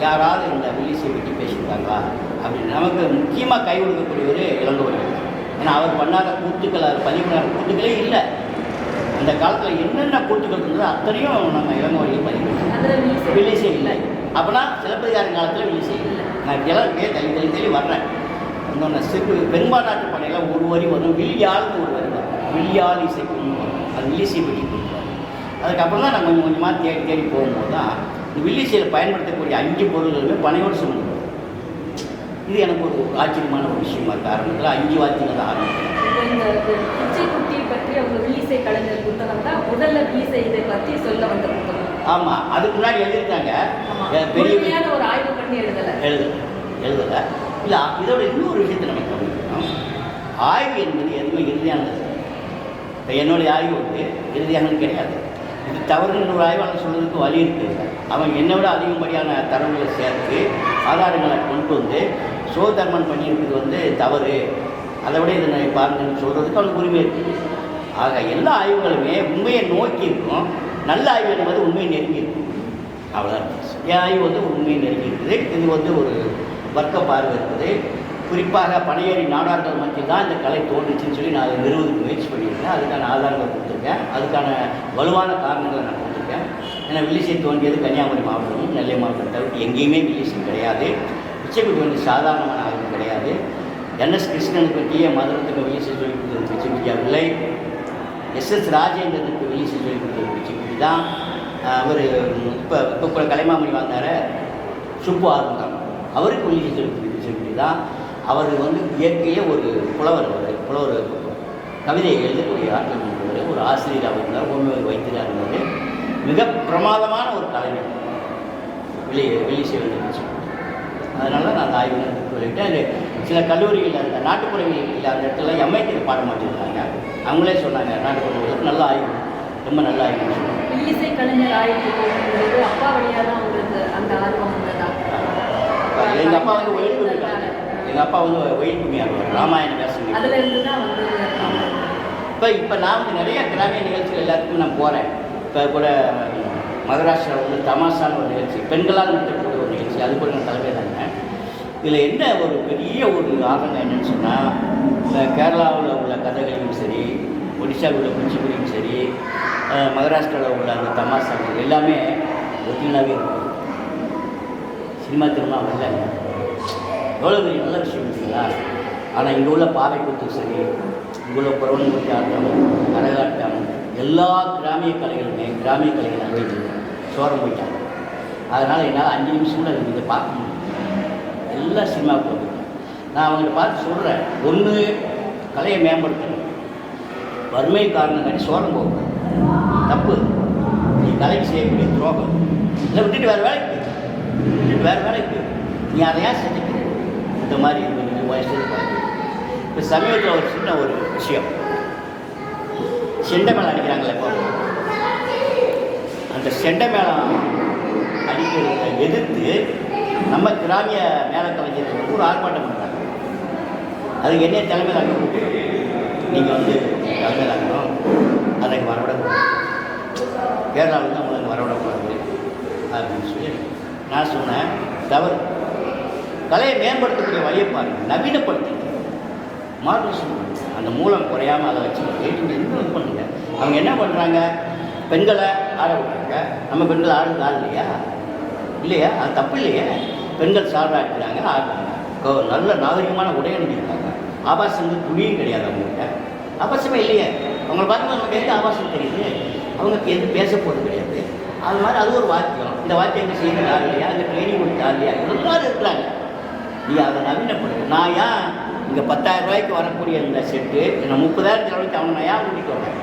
யாராவது இந்த வில்லிசையை பற்றி பேசியிருக்காங்களா அப்படின்னு நமக்கு முக்கியமாக கை கொடுக்கக்கூடியவர் இளங்கோவடிகள். ஏன்னா அவர் பண்ணாத கூத்துக்கள், அவர் பதிவு பண்ணாத கூத்துக்களே இல்லை. அந்த காலத்தில் என்னென்ன கூத்துக்கள் இருந்ததோ அத்தனையும் நம்ம இளங்கோவடிகள் பதிவு பண்ணோம். வில்லிசை இல்லை. அப்போனா சிலப்பதிகாரம் காலத்தில் வில்லிசை இல்லை. நான் இதெல்லாம் தள்ளி வர்றேன். இன்னொன்று பெரும்பாலாட்டு படையில் ஒரு வரி வரும், வில்லியால்னு ஒரு வரி வரும், வில்லியால் இசைக்குன்னு வரும். அது வில்லிசை பற்றி கொடுக்குறாரு. அதுக்கப்புறம் தான் நான் கொஞ்சம் கொஞ்சமாக தேடி போகும்போது தான் இந்த வில்லிசையில் பயன்படுத்தக்கூடிய 5 பொருள்களுமே பனையோடு சம்மந்தப்படும். இது எனக்கு ஒரு ஆச்சரியமான ஒரு விஷயமா இருக்க ஆரம்பத்தில் 5 வாத்தியங்கள் தான் ஆரம்பிக்கிறேன். இந்த பிச்சை குட்டி பற்றி அவங்க வில்லிசை கலைஞர் புத்தகம் தான் முதல்ல வில்லிசை இதை பற்றி சொல்ல வந்த புத்தகம். ஆமாம், அதுக்கு முன்னாடி எழுதியிருக்காங்க. பெரிய ஒரு ஆய்வு பண்ணி எழுதலை இல்லை. இதோட இன்னொரு விஷயத்தை நம்ம கவனிக்கணும். ஆய்வு என்பது எதுவுமே இறுதியானது. இப்போ என்னுடைய ஆய்வு வந்து இறுதியானது கிடையாது. இது தவறுன்ற ஒரு ஆய்வாளர் சொல்கிறதுக்கு வழி இருக்குது. அவன் என்னை விட அதிகப்படியான தரவுகளை சேர்த்து ஆதாரங்களை கொண்டு வந்து சோதர்மன் பண்ணியிருக்கிறது வந்து தவறு, அதை விட இதை நான் பாருங்கன்னு சொல்கிறதுக்கு அவனுக்கு உரிமை இருக்குது. ஆக எல்லா ஆய்வுகளுமே உண்மையை நோக்கி இருக்கும். நல்ல ஆய்வு என்பது உண்மையை நெருங்கி இருக்கும். அவ்வளோதான். என் ஆய்வு வந்து உண்மையை நெருங்கி இருக்குது. இது வந்து ஒரு வர்க்க பார்வை இருக்குது. குறிப்பாக பனையேறி நாடார்கள் மத்தியில் தான் இந்த கலை தோன்றுச்சுன்னு சொல்லி நான் அதை நிறுவனத்துக்கு முயற்சி பண்ணியிருக்கேன். அதுக்கான ஆதாரங்களை கொடுத்துருக்கேன். அதுக்கான வலுவான காரணங்களை நான் கொடுத்துருக்கேன். ஏன்னா வில்லிசை தோன்றியது கன்னியாகுமரி மாவட்டமும் நெல்லை மாவட்டம் தவிர்த்து எங்கேயுமே வில்லிசை கிடையாது. பிச்சைக்குட்டி வந்து சாதாரணமான ஆய்வு கிடையாது. NS கிருஷ்ணனுக்கு டிஏ மதுரத்துக்கு வில்லிசை சொல்லி கொடுத்தது பிச்சைக்குட்டியா இல்லை. SS ராஜேந்திரனுக்கு வில்லிசை சொல்லி கொடுத்தது பிச்சைக்குட்டி தான். அவர் இப்போ கலைமாமணி வந்தார் சுப்பு ஆறுமுகம், அவருக்கு வில்லிசை சொல்லி கொடுத்தது பிச்சைக்குட்டி தான். அவர் வந்து இயற்கையே ஒரு புலவர் கவிதையை எழுதக்கூடிய ஆற்றல் கொண்டவர், ஒரு ஆசிரியராக இருந்தார், ஹோமியோபதி வைத்தியராக இருந்தார். மிக பிரமாதமான ஒரு கலைஞர் வில்லிசை வந்து. அதனால நான் அந்த ஆய்வு சொல்லிவிட்டேன். சில கல்லூரிகள் அந்த நாட்டுப்புறவியல் இல்லை அந்த இடத்துல MIT பாடம் மாற்றிருக்காங்க. அவங்களே சொன்னாங்க நாட்டுப்புறவியலுக்கு நல்ல ஆய்வு, ரொம்ப நல்ல ஆய்வுன்னு சொன்னாங்க. வில்லிசை கலைஞர் ஆய்வு போகும்போது அப்பா வழியாக தான் உங்களுக்கு அந்த ஆர்வம் வந்ததா? எங்கள் அப்பா வந்து ஒயில் கும்மியார் ராமாயண வேசம் அதில் இருந்து தான் வந்து. இப்போ நான் வந்து நிறைய கிராமிய நிகழ்ச்சிகள் எல்லாத்துக்கும் நான் போகிறேன். இப்போ கூட மகாராஷ்டிராவில் வந்து தமாஷான ஒரு நிகழ்ச்சி, பெண்களால் நடத்தக்கூடிய ஒரு நிகழ்ச்சி, அது கூட நான் தலைமை தாங்க. இதில் என்ன ஒரு பெரிய ஒரு ஆர்வம் என்னன்னு சொன்னால், கேரளாவில் உள்ள கதைகளையும் சரி, ஒடிசாவில் உள்ள குச்சிப்புடியும் சரி, மகாராஷ்டிராவில் உள்ள அந்த தமாஷாக்கள் எல்லாமே ஒரிஜினலாகவே இருக்கும். சினிமா திரும்ப வரல, எவ்வளோ பெரிய நல்ல விஷயம் இருக்குங்களா. ஆனால் இங்கே உள்ள பாவை கூத்து சரி, இங்கே உள்ள புறவன்குட்டி ஆட்டம், கரகாட்டம், எல்லா கிராமிய கலைகள் அங்கே சோரம் போயிட்டாங்க. அதனால் என்னால் 5 நிமிஷம் கூட இதை பார்க்க முடியும். எல்லா சினிமாவுக்கு வந்துட்டேன். நான் அவங்கள்ட்ட பார்த்து சொல்கிறேன், ஒன்று கலையை மேம்படுத்தணும், வறுமை காரணம் காட்டி சோரம் போகணும், தப்பு. நீ கலைக்கு செய்யக்கூடிய துரோகம். இல்லை விட்டுட்டு வேறு வேலைக்கு நீ அதையா செஞ்சுக்க. இந்த மாதிரி இருக்குது வயசு பார்த்து. இப்போ சமீபத்தில் ஒரு சின்ன ஒரு விஷயம், செண்டை மேளம் அடிக்கிறாங்களே இப்போ, அந்த செண்டை மேளம் அடிக்கிறத எதிர்த்து நம்ம கிராமிய மேள கலைஞர்கள் வந்து ஒரு ஆர்ப்பாட்டம் பண்ணுறாங்க. அதுக்கு என்ன தலைமையிலாக கூப்பிட்டு நீங்கள் வந்து தலைமையிலாகணும், அதை வரவிடக்கூடாது, கேரளாவில் தான் உங்களுக்கு வரவிடக்கூடாது அப்படின்னு சொல்லி நான் சொன்னேன். தவறு. கலையை மேம்படுத்தக்கூடிய வழியை பாருங்கள், நவீனப்படுத்தி மாடலேஷன் அந்த மூலம் குறையாமல் அதை வச்சுக்கிட்டு நீங்கள் இன்னும் இது பண்ணுங்க. அவங்க என்ன பண்ணுறாங்க, பெண்களை ஆட விடுறாங்க. நம்ம பெண்கள் ஆடுறது இல்லையா, அது தப்பு இல்லையே. பெண்கள் சார்பாக இருக்கிறாங்க, ஆடுறாங்க. நல்ல நாகரிகமான உடை அணிஞ்சிருக்காங்க. ஆபாசங்கள் துணியும் கிடையாது அவங்ககிட்ட, ஆபாசமே இல்லையே. அவங்கள பார்த்து நமக்கு எந்த ஆபாசம் தெரியுது, அவங்களுக்கு எது பேச போகிறது கிடையாது. அது மாதிரி அது ஒரு வாக்கியம். இந்த வாக்கியம் எங்கே செய்யறது ஆள் இல்லையா, அந்த ட்ரைனிங் கொடுத்த ஆள் இல்லையா, எல்லாரும் இருக்கிறாங்க. நீ அதை நவீனப்படுது. நான் ஏன் இங்கே 10,000 ரூபாய்க்கு வரக்கூடிய இந்த செட்டு நான் 30,000 செலவுக்கு அவனை நான் ஏன் கூட்டிகிட்டு வரேன்?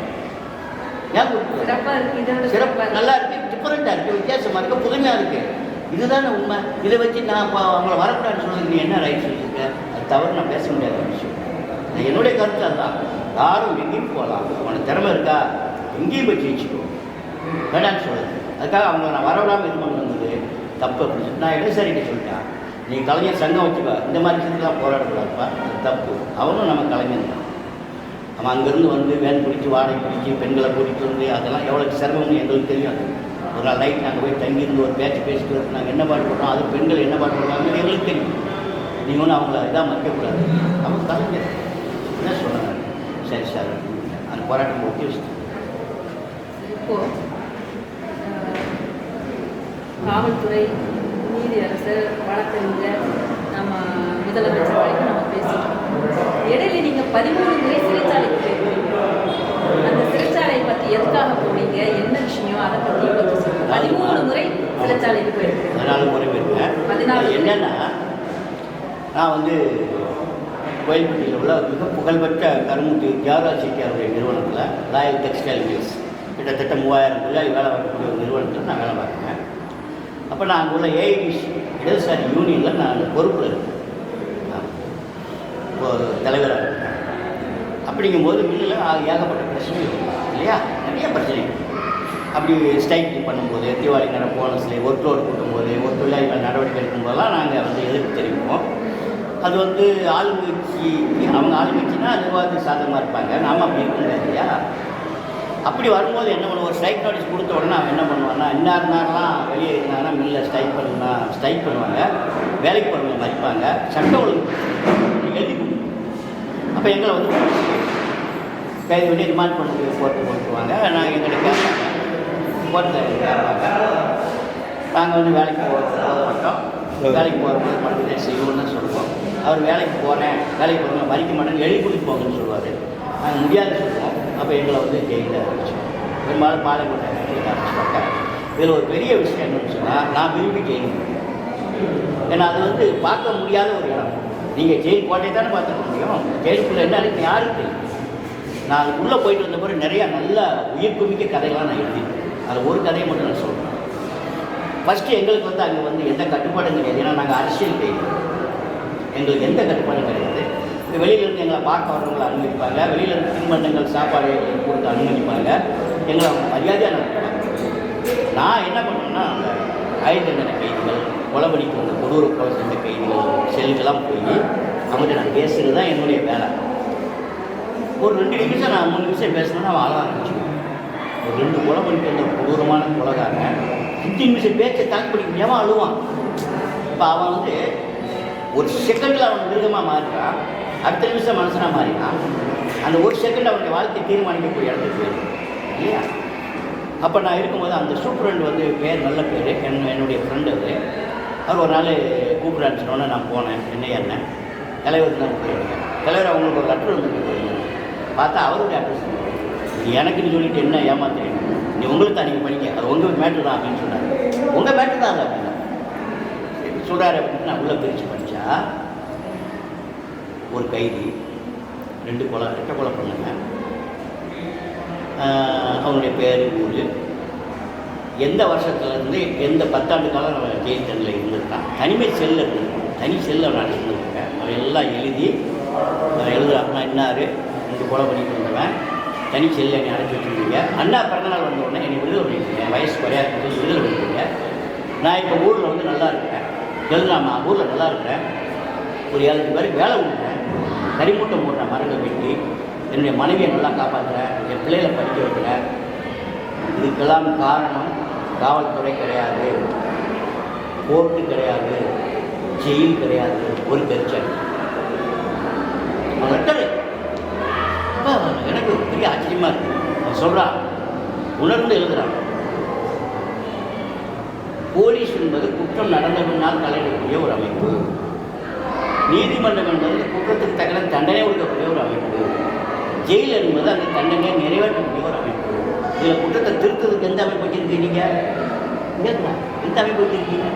ஏன் கூட்டிட்டு சிறப்பாக நல்லா இருக்குது, டிஃப்ரெண்ட்டாக இருக்குது, வித்தியாசமாக இருக்குது, புதுமையாக இருக்குது. இதுதானே உண்மை. இதை வச்சு நான் இப்போ அவங்கள வரக்கூடாதுன்னு சொல்லுறது நீ என்ன ரைட் சொல்லியிருக்க? அது தவறு, நான் பேச முடியாத விஷயம். என்னுடைய கருத்து அதுதான். யாரும் எங்கேயும் போகலாம், உனக்கு திறமை இருக்கா எங்கேயும் போய் ஜெயிச்சுக்கோ, வேண்டான்னு சொல்லுது. அதுக்காக அவங்கள நான் வரவிடாமல் இது பண்ண வந்தது தப்பு அப்படின்னு சொல்லி நான் இடசரிக்க சொல்லிட்டேன். நீ கலைஞர் சங்கம் வச்சுக்கோ, இந்த மாதிரி விஷயத்துலாம் போராடக்கூடாதுப்பா, அது தப்பு. அவனும் நம்ம கலைஞர் தான். அவன் அங்கேருந்து வந்து வேன் பிடிச்சி வாடகை பிடிச்சி பெண்களை கூட்டிகிட்டு வந்து அதெல்லாம் எவ்வளோ சிரமம்னு எங்களுக்கு தெரியும். ஒரு நாள் நைட் நாங்கள் போய் தங்கியிருந்து ஒரு பேசிட்டு வரது, நாங்கள் என்ன பாட்டு போடுறோம், அது பெண்கள் என்ன பாட்டு போடுறாங்கன்னு எங்களுக்கு தெரியும். நீங்கள் ஒன்றும் அவங்கள இதாக மறைக்கக்கூடாது. அவங்க கலைஞர் என்ன சொன்னாங்க, சரி சார் அந்த போராட்டம் ஒட்டி வச்சுட்டு. இப்போது காவல்துறை, நீதியரசர், வழக்கறிஞர், நம்ம முதலமைச்சர் வரைக்கும் நம்ம பேசிட்டோம். இடையில நீங்கள் 13 முறை சிறைச்சாலைக்கு போயிருக்கீங்க. அந்த சிறைச்சாலையை பற்றி எதுக்காக போனீங்க, என்ன விஷயம், அதை பற்றி கொஞ்சம் சொல்லுங்கள். 13 முறை சிறைச்சாலைக்கு போயிருக்கீங்க. 14 முறை போயிருக்கேன். 14 என்னன்னா நான் வந்து கோயில்பட்டியில் உள்ள மிக புகழ்பெற்ற கருமுத்தி தியாகராஜ செட்டியாருடைய நிறுவனத்தில் ராயல் டெக்ஸ்டைல் மில்ஸ் கிட்டத்தட்ட 3000 தொழிலாளி வேலை பார்க்கக்கூடிய ஒரு நிறுவனத்தில் நான் வேலை பார்க்குறேன். அப்போ நான் அங்கே உள்ள ஏஐடிசி இடதுசாரி யூனியனில் நான் பொறுப்பில் இருக்கேன், தலைவராக இருக்கேன். அப்படிங்கும்போது மில்லில் ஏகப்பட்ட பிரச்சனை இல்லையா, நிறைய பிரச்சனை. அப்படி ஸ்ட்ரைக் பண்ணும்போது, தீபாவளி நேரம் போனஸில் ஒர்க் லோடு கூட்டும்போது, ஒரு தொழிலாளிகள் நடவடிக்கை எடுக்கும்போதெல்லாம் நாங்கள் வந்து எதிர்ப்பு தெரிவிப்போம். அது வந்து ஆளுங்கட்சி, அவங்க ஆளுங்கட்சினா நிர்வாகத்துக்கு சாதகமாக இருப்பாங்க, நாம் அப்படி இருக்க முடியாது இல்லையா. அப்படி வரும்போது என்ன பண்ணுவோம், ஸ்ட்ரைக் நோட்டீஸ் கொடுத்த உடனே அவன் என்ன பண்ணுவான்னா, இன்னார்லாம் வெளியே இருந்தாங்கன்னா மில்லில் ஸ்ட்ரைக் பண்ணுவாங்க, வேலைக்கு போகிறவங்க மதிப்பாங்க, சட்ட ஒழுங்கு எழுதி கொடுக்கும். அப்போ எங்களை வந்து கைது பண்ணி ரிமாண்ட் பண்ணி போட்டு கொடுத்துருவாங்க. நாங்கள் எங்களை கேட்பாங்க, கோர்ட்டில் கேட்பாங்க. நாங்கள் வந்து வேலைக்கு போக மாட்டோம், வேலைக்கு போகிறவங்க மட்டும் செய்வோம்னு சொல்லுவோம். அவர் வேலைக்கு போகிறவங்க மறிக்க மாட்டேன்னு எழுதி கொடுத்து போங்கன்னு சொல்லுவார். நாங்கள் முடியாது சொல்லுவோம். அப்போ எங்களை வந்து ஜெயிலில் அரைச்சோம், பெரும்பாலும் பாலைக்கோட்டை ஜெயிலில் அரைச்சிப்பாங்க. இதில் ஒரு பெரிய விஷயம் என்னன்னு சொன்னால், நான் விரும்பி ஜெயிலுக்கு, ஏன்னா அது வந்து பார்க்க முடியாத ஒரு இடம். நீங்கள் ஜெயில் கோட்டையை தானே பார்த்துக்க முடியும், ஜெயிலுக்குள்ளே என்ன இருக்கு யாருக்கு தெரியும். நான் அதுக்குள்ளே போயிட்டு வந்த பிறகு நிறையா நல்ல உயிர்ப்புமிக்க கதைகள்லாம் நான் எழுதியிருக்கேன். அதில் ஒரு கதையை மட்டும் நான் சொல்கிறேன். ஃபஸ்ட்டு எங்களுக்கு வந்து அங்கே வந்து எந்த கட்டுப்பாடும் கிடையாது, ஏன்னா நாங்கள் அரசியல் கைது, எங்களுக்கு எந்த கட்டுப்பாடும் கிடையாது. வெளியிலேருந்து எங்களை பார்க்க வரவங்களை அனுமதிப்பாங்க, வெளியிலேருந்து தின்பண்டங்கள் சாப்பாடு கொடுத்து அனுமதிப்பாங்க, எங்களை அவங்க மரியாதையாக நடத்துவாங்க. நான் என்ன பண்ணுவேன்னா, அந்த ஆயுத தண்டனை கைதிகள், கொலைபடிக்கு வந்த கொடூர கொலை செஞ்ச கைதிகள் செல்லுக்கெல்லாம் போய் அவங்கள்ட்ட நான் பேசுகிறது தான் என்னுடைய வேலை. ஒரு 2 நிமிஷம் நான் 3 நிமிஷம் பேசணுன்னா அவன் ஆளாக ஆரம்பிச்சுக்குவேன். ஒரு 2 கொலைபடிக்கு வந்த கொடூரமான கொலைகாரங்க 5 நிமிஷம் பேச்சை தாக்கு படிக்க முடியாமல் அழுவான். இப்போ அவன் வந்து ஒரு செகண்டில் அவன் மிருகமாக மாறிட்டான், அடுத்த நிமிஷம் மனுஷனாக மாறினான். அந்த ஒரு செகண்ட் அவனுடைய வாழ்க்கையை தீர்மானிக்கக்கூடிய இடத்துக்கு போயிடும் இல்லையா. அப்போ நான் இருக்கும்போது அந்த சூப்பரண்ட் வந்து பேர் நல்ல பேர், என்னுடைய ஃப்ரெண்டு அவர் ஒரு நாள் கூப்பிடான்னு சொன்னோன்னே நான் போனேன். என்ன தலைவர் தான் போயிருக்கேன். தலைவர் அவங்களுக்கு ஒரு லெட்டர் வந்து போயிருந்தேன். பார்த்தா அவருடைய அட்ரஸ் எனக்குன்னு சொல்லிட்டு என்ன ஏமாத்துறீங்க, நீ உங்களுக்கு தான் நீங்கள் படிக்க, அது உங்கள் மேட்ரு தான் அப்படின்னு சொன்னார். உங்கள் மேட்ரு தான் அது அப்படின்னா சொல்கிறாரு அப்படின்னு நான் உள்ளே பிரித்து படித்தா, ஒரு கைதி 2 கொலை பண்ணுங்க, அவனுடைய பேர் ஊர், எந்த வருஷத்துலேருந்து எந்த 10 ஆண்டு காலம் அவன் ஜெயில் தண்டனை இருந்திருக்கான், தனிமை செல்லில் இருந்திருக்கான், தனி செல்லில் நான் இருந்திருக்கேன். அவன் எல்லாம் எழுதி எழுதுறாப்புனா இன்னார் 2 கொலை பண்ணிட்டு வந்தவன், தனி செல்லில் என்னை அடைச்சி வச்சுருக்கீங்க, அண்ணா பிறந்தநாள் வந்த உடனே என்னை விடுதலை பண்ணியிருக்கீங்க, வயசு குறையாக விடுதலை பண்ணியிருக்கீங்க, நான் இப்போ ஊரில் வந்து நல்லா இருக்கிறேன், எழுதுறாமா ஊரில் நல்லா இருக்கிறேன், ஒரு 7 பேருக்கு வேலை கொடுக்குறேன், கரிமூட்டை போடுறேன், மரங்கள் வெட்டி என்னுடைய மனைவியை நல்லா காப்பாற்றுறேன், என் பிள்ளைகளை படிக்க வைக்கிறேன். இதுக்கெல்லாம் காரணம் காவல்துறை கிடையாது, கோர்ட்டு கிடையாது, ஜெயில் கிடையாது, ஒரு பெருச்சல் லெட்டரு. எனக்கு பெரிய ஆச்சரியமாக இருக்கு. அவன் சொல்கிறான், உணர்ந்து எழுதுகிறான், போலீஸ் என்பது குற்றம் நடந்த பின்னால் தலையிடக்கூடிய ஒரு அமைப்பு, நீதிமன்றம் என்பது குற்றத்துக்கு தகுந்த தண்டனை கொடுக்கக்கூடிய ஒரு அமைப்பு, ஜெயில் என்பது அந்த தண்டனையை நிறைவேற்றக்கூடிய ஒரு அமைப்பு. இதில் குற்றத்தை திருத்ததுக்கு எந்த அமைப்பு வச்சுருக்கீங்க, எந்த அமைப்பு வச்சுருக்கீங்க?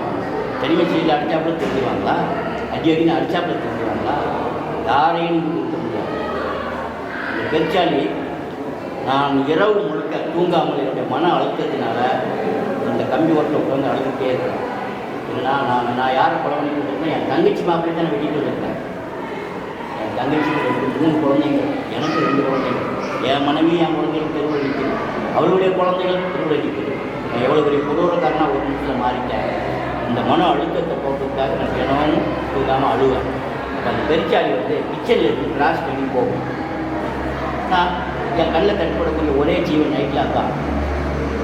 தனிமை ஜெயிலில் அடித்தாப்புல திருந்துவாங்களா, அடின்னு அடித்தாப்புல திருந்துவாங்களா? யாரையும் திருத்த முடியாது. இந்த பெருச்சாலி நான் இரவு முழுக்க தூங்காமல் என்னுடைய மன அழுத்தத்தினால அந்த கம்பி ஓட்டில் உட்காந்து அழுதுகிட்டே இருக்கிறேன். இல்லைனா நான் யாரை கொலை பண்ணி கொடுத்துருக்கேன், என் தங்கச்சி மாப்பிள்ளை தான் நான் வெட்டிட்டு வந்திருக்கேன். என் தங்கச்சிக்கு 3 குழந்தைங்க, எனக்கு 2 குழந்தைங்க, என் மனைவி என் குழந்தைகளுக்கு தெருவில் நிற்குது, அவளுடைய குழந்தைகளுக்கு தெருவில் நிற்குது. நான் எவ்வளோ பெரிய கொடூரக்காரனா ஒரு நிமிஷத்தில் மாறிட்டேன். இந்த மன அழுத்தத்தை போக்குறதுக்காக நான் தினமும் தூங்காமல் அழுவேன். அப்போ அந்த பெருச்சாலி வந்து கிச்சனில் இருந்து கிராஸ் பண்ணி போகும். நான் என் கண்ணில் தட்டுப்படக்கூடிய ஒரே ஜீவன் நைட்டில் அதுதான்.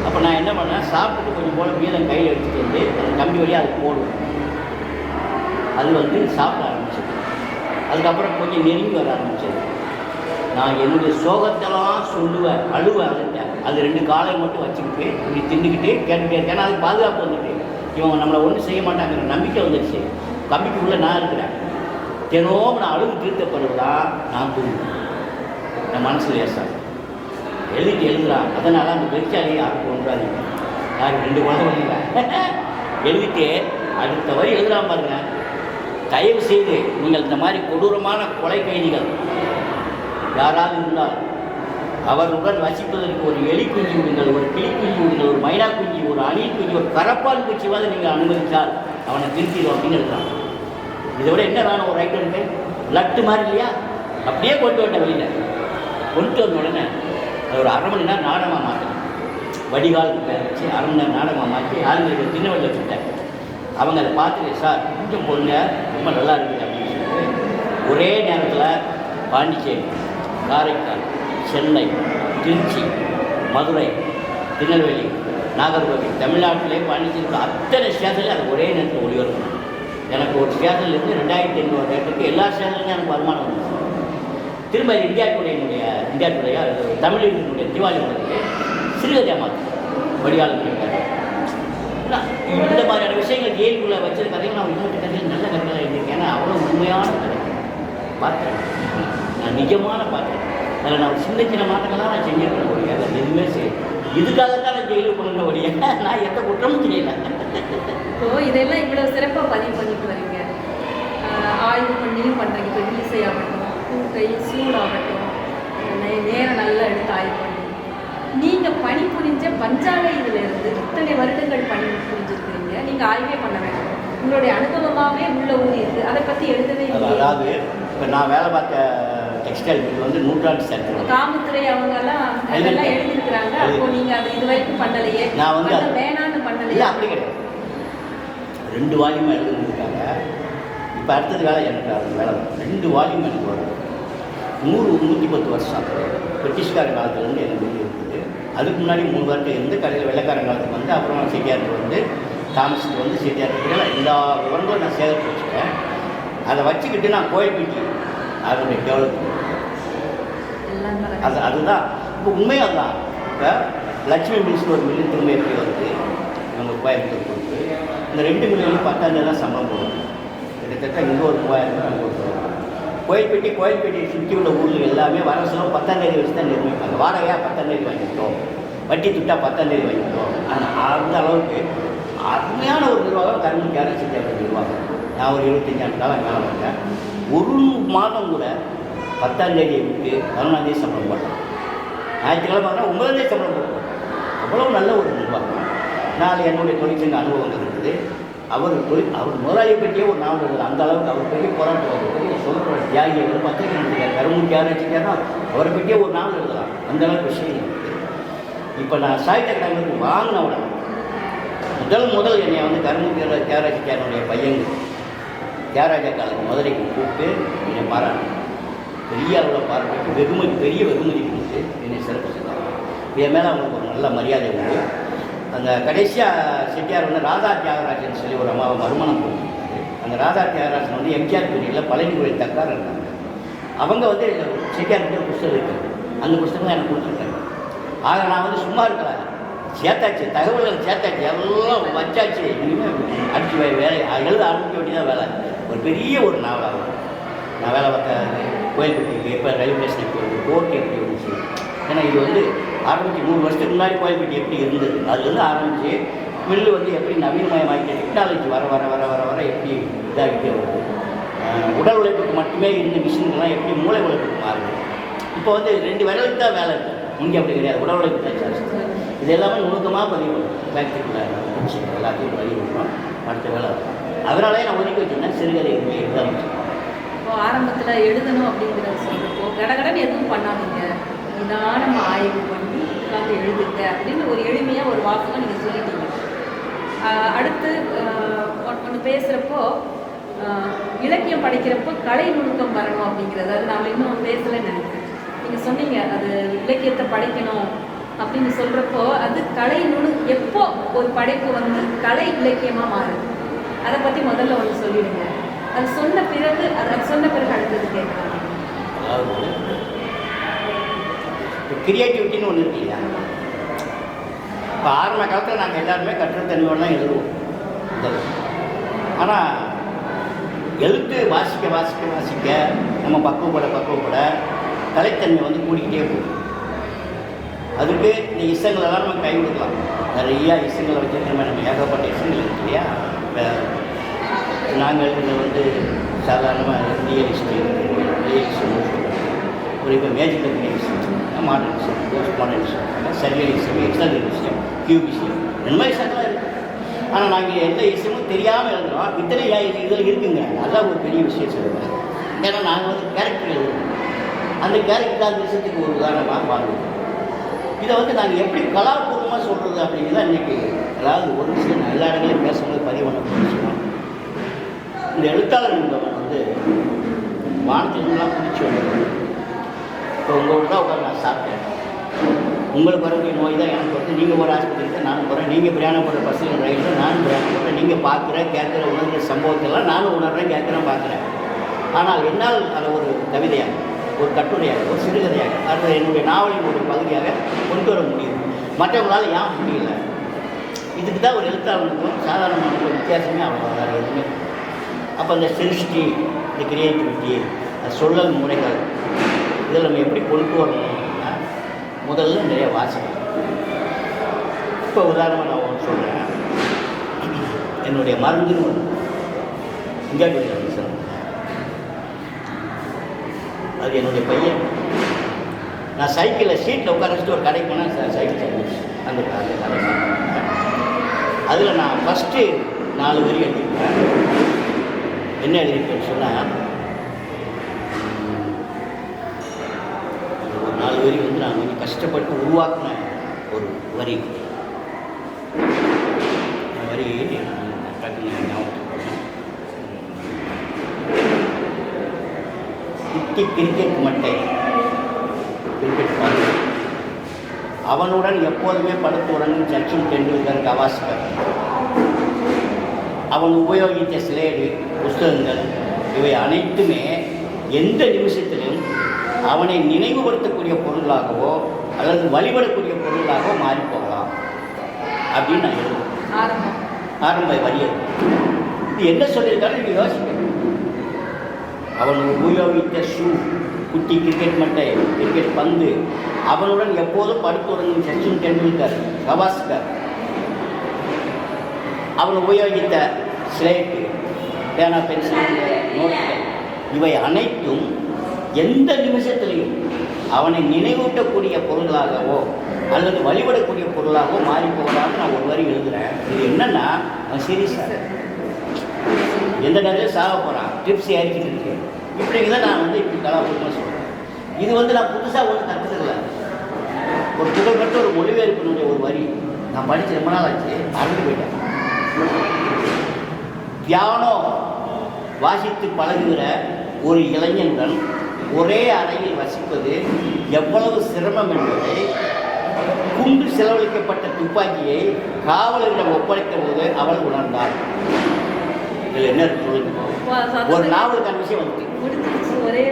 அப்போ நான் என்ன பண்ணேன், சாப்பிட்டு கொஞ்சம் போல மீதம் கையில் எடுத்துகிட்டு வந்து அந்த கம்பி வழியாக அது போடுவேன். அது வந்து சாப்பிட ஆரம்பிச்சது. அதுக்கப்புறம் கொஞ்சம் நெருங்கி வர ஆரம்பிச்சது. நான் என்னுடைய சோகத்தெல்லாம் சொல்லுவேன், அழுவேன். அது 2 காலை மட்டும் வச்சுக்கிட்டு இப்படி தின்னுக்கிட்டு கேட்டுகிட்டே இருக்கேன். அதுக்கு பாதுகாப்பு வந்துட்டு இவங்க நம்மளை ஒன்றும் செய்ய மாட்டாங்கிற நம்பிக்கை வந்துடுச்சு. கம்பிக்குள்ளே நான் இருக்கிறேன். தினமும் நான் அழுகு தீர்த்த பிறகு தான் நான் தூங்குவேன். என் மனசு லேசாக எழுதுறான். அதனால் அந்த பெருச்சாலியை யாருக்கு ஒன்றாதீங்க, யாருக்கு 2 குழந்தை எழுதிட்டு அடுத்த வரி எழுதுறான் பாருங்க. தயவு செய்து நீங்கள் இந்த மாதிரி கொடூரமான கொலை கைதிகள் யாராவது இருந்தால் அவர்களுடன் வசிப்பதற்கு ஒரு எலி குஞ்சு விடுங்கள், ஒரு கிளி குஞ்சு விடுங்கள், ஒரு மைனா குஞ்சு, ஒரு அணில் குஞ்சு, ஒரு கரப்பான் பூச்சியாவது நீங்கள் அனுமதித்தால் அவனை திருத்திடும் அப்படின்னு இருக்கான். இதை விட என்ன வேணும் ஒரு ரைட்டர் இருக்கு? லட்டு மாதிரி இல்லையா? அப்படியே கொண்டு வந்த வெளியில் கொண்டு வந்த உடனே அது ஒரு 1/2 மணி நேரம் நாடகமாக மாற்றணும். வடிகாலுக்கு பேர் வச்சு 1/2 மணி நேரம் நாடகமாக மாற்றி ஆளுங்களுக்கு திண்ணவெளியில் வச்சுட்டேன். அவங்க அதை பார்த்துட்டு சார் கொஞ்சம் பொருங்க ரொம்ப நல்லா இருக்குது அப்படின்னு சொல்லிட்டு ஒரே நேரத்தில் பாண்டிச்சேரி, காரைக்கால், சென்னை, திருச்சி, மதுரை, திருநெல்வேலி, நாகர்கோவில், தமிழ்நாட்டிலே பாண்டிச்சேரி அத்தனை ஸ்டேஷன்லையும் அது ஒரே நேரத்தில் ஒளிபரப்பணும். எனக்கு ஒரு ஸ்டேஷன்லேருந்து 2500 ரேட்டுக்கு எல்லா ஸ்டேஷன்லையும் எனக்கு வருமானம் வந்துச்சு. திரும்ப இந்தியா டுடேயா தமிழினுடைய திவாலி வந்து சிறுகதையாக மாற்று வடிகால் இந்த மாதிரியான விஷயங்கள் ஜெயிலுக்குள்ளே வச்சிருக்க கதைகள் நான் இன்னொரு கதையில் நல்ல கதைகள் எழுதியிருக்கேன். ஏன்னா அவ்வளோ உண்மையான கதை பார்த்தேன், நான் நிஜமான பார்த்தேன். அதில் நான் சின்ன சின்ன மாற்றங்கள்லாம் நான் செஞ்சிருக்கேன். ஒழிய அதில் எதுவுமே சரி இதுக்காகத்தான் நான் ஜெயிலுக்கு போன ஒழிய நான் எந்த குற்றமும் செய்யலை. ஸோ இதெல்லாம் இவ்வளோ சிறப்பாக பதிவு பண்ணிட்டு வரீங்க, ஆய்வு பண்ணியும் பண்ணுறீங்க. இப்போ ஈசை ஆகட்டும், பூக்கை, சூடாகட்டும், நேரம் நல்லா எடுத்து ஆய்வு பண்ணி நீங்கள் பணிபுரிஞ்ச பஞ்சாலை இதிலிருந்து இத்தனை வருடங்கள் பணி புரிஞ்சிருக்கிறீங்க. நீங்கள் ஆய்வே பண்ண வேண்டாம், உங்களுடைய அனுபவமாகவே உள்ள ஊறி இருக்குது. அதை பற்றி எழுதவே இல்லை. அதாவது இப்போ நான் வேலை பார்த்த டெக்ஸ்டைல் மில் வந்து நூற்றாண்டு சேர்த்து காமத்துறை அவங்கெல்லாம் அதெல்லாம் எழுதியிருக்கிறாங்க. அப்போ நீங்கள் அதை இது வரைக்கும் பண்ணலையே, நான் வந்து வேணான்னு பண்ணலையே? இல்லை, அப்படி கிடையாது. 2 வால்யூம் எழுதிருக்காங்க. இப்போ அடுத்தது வேலை எனக்கு அது வேலை 2 வால்யூம் எனக்கு வரும். 110 வருஷம் பிரிட்டிஷ்கார காலத்துலேருந்து எனக்கு வீடு இருக்குது. அதுக்கு முன்னாடி 3 வருஷம் இருந்து கடையில் வெள்ளைக்காரன் காலத்துக்கு வந்து அப்புறம் செட்டியாருக்கு வந்து தாமஸுக்கு வந்து செட்டியாருக்கு எல்லா விவரங்களும் நான் சேகரித்து வச்சுட்டேன். அதை வச்சுக்கிட்டு நான் கோயில்பட்டி அதனுடைய டெவலப் அதுதான் இப்போ உண்மையாக அதுதான். இப்போ லட்சுமி மில்ஸ்னு ஒரு மில்லு திரும்ப எப்படி வருது நம்ம கோயம்புத்தூர் கொடுத்து இந்த 2 மில்லையும் 10,000 தான் சம்பளம் போடுவோம். கிட்டத்தட்ட இங்கே ஒரு 3000 ரூபாய் கொடுத்துருவோம். கோயில்பட்டி சுற்றி உள்ள ஊரில் எல்லாமே வர செலவு 10ஆம் தேதி வச்சு தான் நிர்ணயிப்பாங்க. வாடகையாக 10ஆம் தேதி வாங்கிட்டோம், வட்டி துட்டா 10ஆம் தேதி வாங்கிட்டோம். அந்த அளவுக்கு அருமையான ஒரு நிர்வாகம் கரும்புக்கார சித்தியாவோட நிர்வாகம். நான் ஒரு 25 ஆண்டு காலம் வேலை பார்த்தேன். ஒரு மாதம் கூட 10ஆம் தேதியை விட்டு 11ஆம் தேதி சம்பளம் போட்டேன். ஞாயிற்றுக்கிழமை பார்த்தா 9ஆம் தேதி சம்பளம் போட்டோம். அவ்வளோ நல்ல ஒரு நிர்வாகம். நான் என்னுடைய தொழிற்சங்க அனுபவங்கள் இருக்குது. அவர் முதலாளியை பற்றியே ஒரு நாவல் இருக்குது. அந்த அளவுக்கு அவர் பெரிய போராட்டம் பெரிய சொல்கிற தியாகி அவர் பத்திரிகை நடிகர் கரும்புக்கு யார் வச்சுக்காரோ அவரை பற்றியே ஒரு நாவல் எழுதலாம். அந்த அளவுக்கு விஷயம் இருக்குது. இப்போ நான் சாகித்ய அகாடமிக்கு வாங்கின உடனே முதல் என்னை வந்து கரும்பு தியாகராஜனுடைய பையன் தியாகராஜா காலத்து மதுரைக்கு கூப்பிட்டு என்னை பாராட்டு பெரிய அளவில் பாராட்டு பெரிய வெகுமதி கொடுத்து என்னை சிறப்பு செஞ்சாங்க. என் மேலே அவங்களுக்கு ஒரு நல்ல மரியாதை உண்டு. அந்த கடைசியாக செட்டியார் வந்து ராதா தியாகராஜன் சொல்லி ஒரு அம்மாவை மறுமணம் கொடுத்துருக்காரு. அந்த ராதா தியாகராஜன் வந்து எம்ஜிஆர் பீரியடில் பழனி கோயில் தக்கார் இருந்தாங்க. அவங்க வந்து செட்டியார் கிட்ட புத்தகம் இருக்குது. அந்த புத்தகம் எனக்கு கொடுத்துருக்காங்க. ஆக நான் வந்து சும்மா இருக்கலாம், சேர்த்தாச்சு, தகவல்கள் சேர்த்தாச்சு, எல்லாம் வச்சாச்சு. இனிமேல் அடிச்சு வேலை எழுத ஆரம்பிக்க வேண்டியதான் வேலை. ஒரு பெரிய ஒரு நாவலாகும். நான் வேலை பார்த்த கோயில்பட்டிக்கு இப்போ ரயில்வே ஸ்டேஷனுக்கு கோர்ட்டு எப்படி இருந்துச்சு. ஏன்னா இது வந்து ஆரம்பிச்சு 3 வருஷத்துக்கு முன்னாடி கோயில்பட்டி எப்படி இருந்தது, அதுலேருந்து ஆரம்பித்து மில்லு வந்து எப்படி நவீனமயமாகிட்டு டெக்னாலஜி வர வர வர வர வர எப்படி இதாகிட்டே வருது. உடல் உழைப்புக்கு மட்டுமே இருந்த மிஷின்கள்லாம் எப்படி மூளை உழைப்புக்கு மாறுது. இப்போ வந்து 2 விரலுக்கு தான் வேலை இருக்குது, இங்கே அப்படி கிடையாது. உடல் உழைப்பு தான் சார்ஜ். இது எல்லாமே நுணுக்கமாக பதிவு பண்ணும். ஃபேக்ட்ரிக்குள்ள எல்லாத்தையும் பதிவு பண்ணுறோம். அடுத்த வேலை அதனாலே நான் ஒதுக்கி வச்சுருந்தேன் சிறுகதை எழுத ஆரம்பிச்சேன். இப்போ ஆரம்பத்தில் எழுதணும் அப்படிங்கிறத சொல்கிறப்போ கடகடன்னு எதுவும் பண்ணாதீங்க, இதான் நம்ம ஆய்வு பண்ணி உட்காந்து எழுதுங்க அப்படின்னு ஒரு எளிமையாக ஒரு வாசகம் நீங்கள் சொல்லிட்டீங்க. அடுத்து ஒன்று பேசுகிறப்போ இலக்கியம் படைக்கிறப்போ கலை நுணுக்கம் வரணும் அப்படிங்கிறது, அது நாம் இன்னும் பேசலைன்னு நினைக்கிறேன். நீங்கள் சொன்னீங்க அது இலக்கியத்தை படைக்கணும் அப்படின்னு சொல்கிறப்போ அது கலை எப்போ ஒரு படைப்பு வந்து கலை இலக்கியமாக மாறுது, அதை பற்றி முதல்ல ஒன்று சொல்லிடுங்க. அது சொன்ன பிறகு அடுத்தது கேட்கலாம். கிரியேட்டிவிட்டின்னு ஒன்று இருக்கு இல்லையா? இப்போ ஆரம்ப காலத்தில் நாங்கள் எல்லாருமே கற்றத்தன்மையோடு தான் எழுதுவோம். ஆனால் எழுத்து வாசிக்க நம்ம பக்குவப்பட கலைத்தன்மை வந்து கூடிக்கிட்டே போகும். அதுக்கு இந்த இசங்களெல்லாம் நம்ம கை கொடுக்கலாம். நிறையா இசங்களை வச்சுருக்க நம்ம ஏகப்பட்ட இசங்கள் இருக்கு இல்லையா? இப்போ நாங்கள் இதில் வந்து சாதாரணமாக ரியலிஸ்டிக் ஒரு இப்போ magical realism, modernism, post modernism, surrealism, externalism, cubism, இந்த மாதிரி சட்டெல்லாம் இருக்குது. ஆனால் நாங்கள் எந்த விஷயமும் தெரியாமல் எழுதுகிறோம். இத்தனை இதில் இருக்குங்க. அதுதான் ஒரு பெரிய விஷயம் சொல்லுவேன். ஏன்னா நாங்கள் வந்து கேரக்டர் எழுதுறோம். அந்த கேரக்டர் அந்த விஷயத்துக்கு ஒரு உதாரணமாக வாழ்வோம். இதை வந்து நாங்கள் எப்படி கலாபூர்வமாக சொல்கிறது அப்படிங்கிறத இன்றைக்கி, அதாவது ஒரு விஷயம் நான் எல்லா இடங்களையும் பேசும்போது பதிவு பண்ண விஷயம். இந்த எழுத்தாளர் என்பவன் வந்து வானத்திலாம் பிடிச்சி வந்தது. இப்போ உங்களோட தான் உட்காந்து நான் சாப்பிட்டேன். உங்களுக்கு வரக்கூடிய நோய் தான் எனக்கு வருது. நீங்கள் ஒரு ஆஸ்பத்திரிக்கு நானும் போகிறேன். நீங்கள் பிரயாணம் போடுற பஸ்ஸில் ரயிலில் நானும் பிரயாணம் போடுறேன். நீங்கள் பார்க்குற கேட்குற உணர்கிற சம்பவத்தெல்லாம் நானும் உணர்கிறேன், கேட்குறேன், பார்க்குறேன். ஆனால் என்னால் அதை ஒரு கவிதையாக, ஒரு கட்டுரையாக, ஒரு சிறுகதையாக, அது என்னுடைய நாவலின் ஒரு பகுதியாக கொண்டு வர முடியும். மற்றவங்களால் ஏன் முடியல? இதுக்கு தான் ஒரு எழுத்தாளனுக்கும் சாதாரணமான ஒரு வித்தியாசமே அவ்வளோ வேறு எதுவுமே. அப்போ அந்த சிருஷ்டி, இந்த கிரியேட்டிவிட்டி, சொல்லல் முறைகள், இதில் நம்ம எப்படி கொண்டு வரணும்னா முதல்ல நிறைய வாசிக்கணும். இப்போ உதாரணமாக நான் ஒன்று சொல்கிறேன். என்னுடைய மருந்துன்னு ஒன்று இங்கே சார், அது என்னுடைய பையன். நான் சைக்கிளில் சீட்டில் உட்கார வச்சுட்டு ஒரு கடைக்கு போனால் சைக்கிள் சர்வீஸ் அந்த கடை. அதில் நான் ஃபஸ்ட்டு 4 வரி எழுதியிருப்பேன். என்ன எழுதியிருப்பேன்னு சொன்னால், ஒரு 4 வரி வந்து நான் கொஞ்சம் கஷ்டப்பட்டு உருவாக்கின ஒரு வரி. வரி டக்குன்னு ஞாபகம். குட்டி கிரிக்கெட் மட்டை, கிரிக்கெட் பால், அவனுடன் எப்போதுமே படுத்து உறங்கும் சச்சின் டெண்டுல்கர், கவாஸ்கர், அவன் உபயோகித்த ஸ்லேடு, புஸ்தகங்கள், இவை அனைத்துமே எந்த நிமிஷத்திலும் அவனை நினைவுபடுத்தக்கூடிய பொருளாகவோ அல்லது வழிபடக்கூடிய பொருளாகவோ மாறி போகலாம் அப்படின்னு நான் எழுதுவேன். ஆரம்ப வரியது இது என்ன சொல்லியிருக்காரு நீங்கள் யோசிக்க. அவன் உபயோகித்த ஷூ, குட்டி கிரிக்கெட் மட்டை, கிரிக்கெட் பந்து, அவனுடன் எப்போதும் படுத்து உறங்கும் சச்சின் டெண்டுல்கர், கவாஸ்கர், அவன் உபயோகித்த ஸ்லேட்டு, பேனா, பென்சில், நோட்டுகள், இவை அனைத்தும் எந்த நிமிஷத்திலையும் அவனை நினைவூட்டக்கூடிய பொருளாகவோ அல்லது வழிபடக்கூடிய பொருளாகவோ மாறி போகலான்னு நான் ஒரு வரி எழுதுகிறேன். இது என்னென்னா, அவன் சீரியஸாக எந்த நேரத்தில் சாக போகிறான், ட்ரிப்ஸ் ஏறிக்கிட்டு இருக்கு. இப்படிங்க தான் நான் வந்து இப்படி கலாபூர்வமாக சொல்கிறேன். இது வந்து நான் புதுசாக ஒன்று கற்றுக்கல. ஒரு புகழ்பெற்ற ஒரு மொழிபெயர்ப்பினுடைய ஒரு வரி நான் படித்து ரொம்ப நாள் ஆச்சு, மறந்து போயிட்டேன். பியானோ வாசித்து பழகுகிற ஒரு இளைஞனுடன் ஒரே அறையில் வசிப்பது எவ்வளவு சிரமம் என்பதை குண்டு செலவழிக்கப்பட்ட துப்பாக்கியை காவலரிடம் ஒப்படைத்த போது அவள் உணர்ந்தாள். இதில் என்ன சொல்லுங்க, ஒரு நாவலுக்கான விஷயம் வந்து ஒரே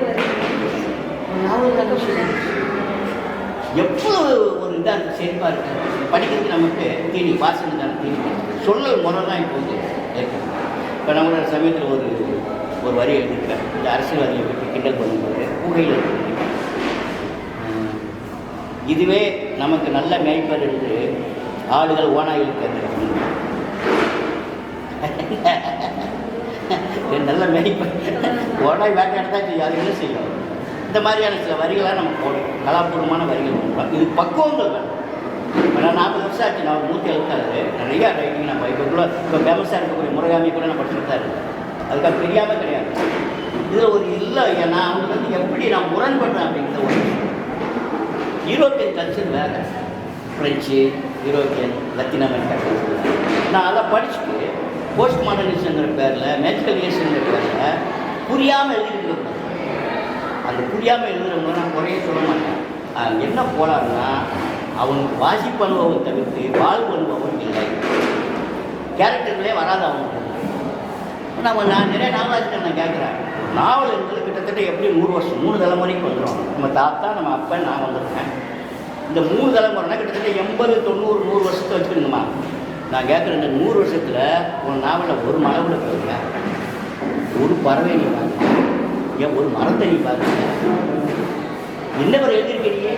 நாவலுக்கான விஷயம் எவ்வளவு ஒரு இதாக இருக்குது, செழிப்பாக இருக்குது. படிக்கிறதுக்கு நமக்கு தீனி, வாசனைக்கான தீனி, சொல்லல் முறை தான் இப்போ வந்து இருக்குது. இப்போ நம்மளோட சமயத்தில் ஒரு வரி எழுதியிருக்கேன். இந்த அரசியல்வாதிகளை பற்றி கிண்டல் பண்ணும்போது புகையில் இதுவே நமக்கு நல்ல மேய்ப்பர் என்று ஆடுகள் ஓநாய்கள் கேட்குறாங்க. நல்ல மேய்ப்பர் ஓனாய் வேட்டையாட தான் செய்யும், அது என்ன செய்யும். இந்த மாதிரியான சில வரிகளாக நம்ம போடும், கலாபூர்வமான வரிகள் போடலாம். இது பக்குவங்கள் வேணும். இப்போ நான் 40 வருஷம் ஆச்சு, நான் 176 நிறையா ரைட்டிங் நான் இப்போ ஃபேமஸாக இருக்கக்கூடிய முருகாமி கூட நான் படிச்சுட்டு தான் இருக்கேன். அதுக்காக தெரியாமல் கிடையாது. இதில் ஒரு இல்லை, நான் அவங்க வந்து எப்படி நான் முரண்படுறேன் அப்படிங்கிற ஒரு யூரோப்பியன் கல்ச்சர் வேறு, French, European, Latin America culture. நான் அதை படிச்சுட்டு போஸ்ட் மாடர்னிசங்கிற பேரில், மேஜிக்கல் ரியலிசம்ங்கிற பேரில் புரியாமல் எழுதிட்டு இருக்கேன். அந்த புரியாமல் எழுதுறவங்க நான் குறைய சொல்ல மாட்டேன். என்ன போலாருன்னா, அவனுக்கு வாசிப்பு அனுபவம் தவிர்த்து வாழ்வு அனுபவம் இல்லை, கேரக்டர்களே வராது அவனுக்கு. நான் நிறைய நாவல் வாசிக்கிறேன். நான் கேட்குறேன், நாவல் என்பது கிட்டத்தட்ட எப்படி 100 வருஷம் 3 தலைமுறைக்கு வந்துடும். நம்ம தாத்தா, நம்ம அப்பா, நான் வந்திருக்கேன். இந்த 3 தலைமுறைனா கிட்டத்தட்ட 80, 90, 100 வருஷத்தை வச்சுக்கணுங்கம்மா. நான் கேட்குறேன், இந்த 100 வருஷத்தில் ஒரு நாவலில் ஒரு மலை கூட போயிருங்க, ஒரு பறவை நீ பாருங்க, ஏன் ஒரு மரத்தை நீ பாருங்க, என்ன ஒரு எழுதியிருக்கீங்க,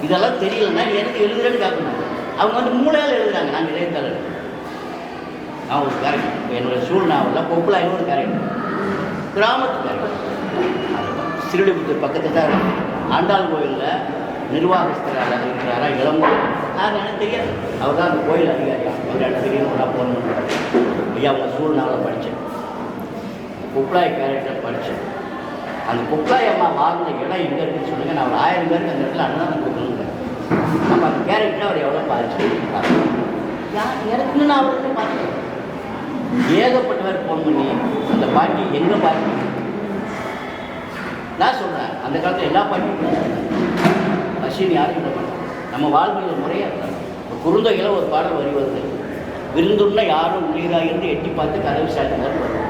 இதெல்லாம் தெரியலன்னா நீ எனக்கு எழுதுறேன்னு கேட்கணும். அவங்க வந்து மூளையால் எழுதுறாங்க, நாங்கள் எழுத்தாளர். நான் ஒரு கேரக்டர். இப்போ என்னோடய சூழ்நாவில் பொப்புலாயின்னு ஒரு கேரக்டர், கிராமத்து கேரக்டர். ஸ்ரீவில்லிபுத்தூர் பக்கத்தில் தான் இருக்கு. ஆண்டாள் கோயிலில் நிர்வாகஸ்தராக இருக்கிறாரா இளம்போ, அது எனக்கு தெரியாது. அவர் தான் அந்த கோயில் அதிகாரியா. அவர் எனக்கு தெரியும். நான் ஃபோன் பண்ணுறேன், ஐயா அவங்க சூழ்நாவில் படித்தேன், பொப்புலாய் கேரக்டர் படித்தேன். அந்த பொப்புலாய் அம்மா வாழ்ந்த இடம் எங்கே இருக்குன்னு சொல்லுங்கள், நான் ஒரு 1000 பேருக்கு அந்த இடத்துல அன்னதானம் கொடுக்கணுங்க. நம்ம அந்த கேரக்டர் அவர் எவ்வளோ பாதிச்சு எனக்குன்னு நான் அவர்கிட்ட பார்த்தேன். ஏகப்பட்டவர் ஃபோன் பண்ணி அந்த பாட்டி எங்கே பாட்டி, நான் சொல்கிறேன் அந்த காலத்தில் எல்லா பாட்டியும் பசின்னு யாரும் இல்லை. நம்ம வாழ்க்கையில் முறையாக இருக்காங்க. இப்போ குறுந்தொகையில் ஒரு பாடல் வரி வருது, விருந்துன்னா யாரும் உள்ளீராக இருந்து எட்டி பார்த்து கதவு சாட்டினார் வருது.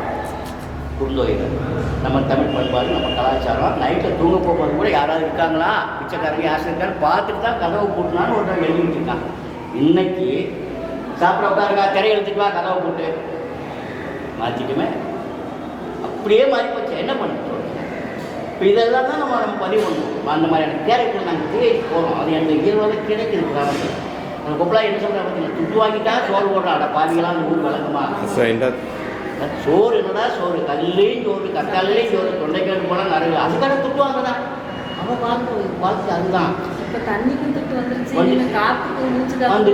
குறுந்தொகைகள் நம்ம தமிழ் பண்பாடு, நம்ம கலாச்சாரம். நைட்டில் தூங்க போகும்போது கூட யாராவது இருக்காங்களா, பிச்சைக்காரங்க யாரும் இருக்கான்னு பார்த்துட்டு தான் கதவை போட்டுனான்னு ஒருத்தர் எழுதிட்டு இருக்காங்க. இன்னைக்கு சாப்பிட உட்காருங்க, திரை எழுத்துட்டு வா, கதவை போட்டு மாற்றிட்டுமே அப்படியே மாறி போச்சு. என்ன பண்ணுறோம்? இப்போ இதெல்லாம் தான் நம்ம பதிவு பண்ணுவோம். அந்த மாதிரியான கேரக்டர் நாங்கள் தேடி போகிறோம். அது அந்த இயல்பாக கிடைக்கிறது கிராமத்தில். அந்த கொப்பலா என்ன சொல்கிறா பார்த்தீங்கன்னா, துட்டு வாங்கிட்டா சோறு போடுறாட பாதிகளாம் அந்த ஊர் வழக்கமா. சோறு என்னடா சோறு, கல்லையும் சோறு, கத்தாலையும் சோறு, தொண்டைக்காடு போனால் நிறைய அதுக்கான துட்டு வாங்கதான் அவன் வாழ்க்கை அதுதான். இப்போ தண்ணிக்கும் துட்டு வந்துருச்சு, காற்றுக்கு மூச்சு வந்து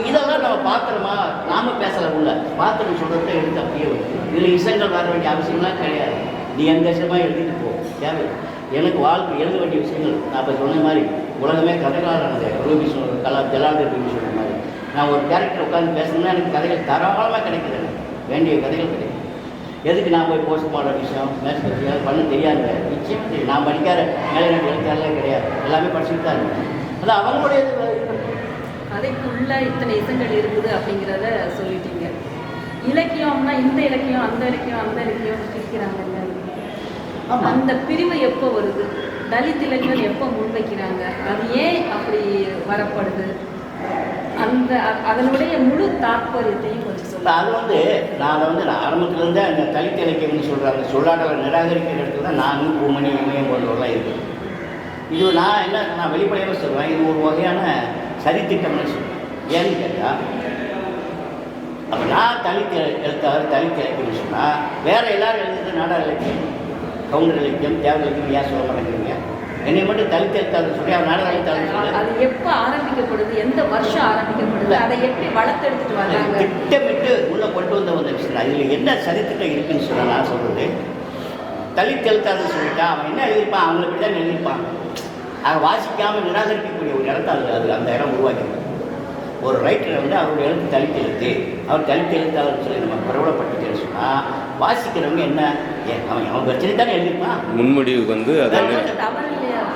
இதெல்லாம் நம்ம பார்க்குறோமா, நாம பேசலை உள்ள பார்த்துட்டு சொல்கிறத எடுத்து அப்படியே வருது. இதில் இசங்கள் வர வேண்டிய அவசியம்லாம் கிடையாது. நீ எந்த விஷயமாக எழுதிட்டு போ, தேவை. எனக்கு வாழ்க்கை எழுத வேண்டிய விஷயங்கள் நான் இப்போ சொன்ன மாதிரி உலகமே கதைகளானது. ரூபி சொல்கிற ஜலாந்தர் ரூபி சொல்கிற மாதிரி நான் ஒரு கேரக்டர் உட்காந்து பேசணும்னா எனக்கு கதைகள் தாராளமாக கிடைக்குது. எனக்கு வேண்டிய கதைகள் கிடைக்கும். எதுக்கு நான் போய் போஸ்ட் மாடல் விஷயம் மேட்ச் பற்றி பண்ண தெரியாது. நிச்சயம் தெரியும். நான் படிக்காத மேலே எனக்கு எழுத்தாலே கிடையாது, எல்லாமே படிச்சுட்டு தான் இருக்கேன். அது அவங்களுடைய கதைக்குள்ள இத்தனை இசங்கள் இருக்குது அப்படிங்கிறத சொல்லிட்டீங்க. இலக்கியம்னா இந்த இலக்கியம் அந்த இலக்கியம் அந்த இலக்கியம் பிரிக்கிறாங்கல்ல, அந்த பிரிவு எப்போ வருது? தலித் இளைஞர்கள் எப்போ முன்வைக்கிறாங்க? அது ஏன் அப்படி வரப்படுது? அந்த அதனுடைய முழு தாற்பயத்தையும் கொஞ்சம் சொல்லுங்கள். அது நான் ஆரம்பத்துலேருந்தே அந்த தலித் இலக்கியம்னு சொல்கிறாங்க, சொல்லாடலை நிராகரிக்கிற இடத்துல தான் நானும் பூமணி இமயம் போன்றவர்களாம் இருக்குது. இது நான் வெளிப்படையாக சொல்லுவேன், இது ஒரு வகையான சரித்திட்டம்னு சொல்லுவேன். ஏன்னு கேட்டால், அப்போ நான் தலித் எழுத்தாளர் தலித் இலக்கியம்னு சொன்னால் வேறு எல்லோரும் எழுதுறது நாடக இலக்கியம், கவுண்டர் இலக்கியம், தேவ இலக்கியம் ஏன் சொல்ல மாட்டேங்கிறீங்க? என்னை மட்டும் தலித் எழுத்தாளர் சொல்லி அவர் நாடக எழுத்தாளர் சொல்லி அது எப்போ ஆரம்பிக்கப்படுது, எந்த வருஷம் ஆரம்பிக்கப்படுது, அதை எப்படி வளர்த்தெடுத்துட்டு வராங்க? திட்டமிட்டு உள்ளே கொண்டு வந்த விஷயம். அதில் என்ன சரித்திட்டம் இருக்குன்னு சொன்னால் நான் சொல்கிறது, தலித் எழுத்தாளர் சொல்லிட்டா அவன் என்ன எழுதியிருப்பான், அவங்கள இப்படி தான் எழுதியிருப்பான். அதை வாசிக்காமல் நிராகரிக்கக்கூடிய ஒரு இடத்த அது அந்த இடம் உருவாக்கிடுது. ஒரு ரைட்டரை அவருடைய எழுத்து தலித் எழுத்து, அவர் தலித் எழுத்தாளர் சொல்லி நம்ம பிரபலப்பட்டு சொன்னால் வாசிக்கிறவங்க என்ன, அவன் பிரச்சனை தானே எழுதியிருப்பான். முன்முடிவுக்கு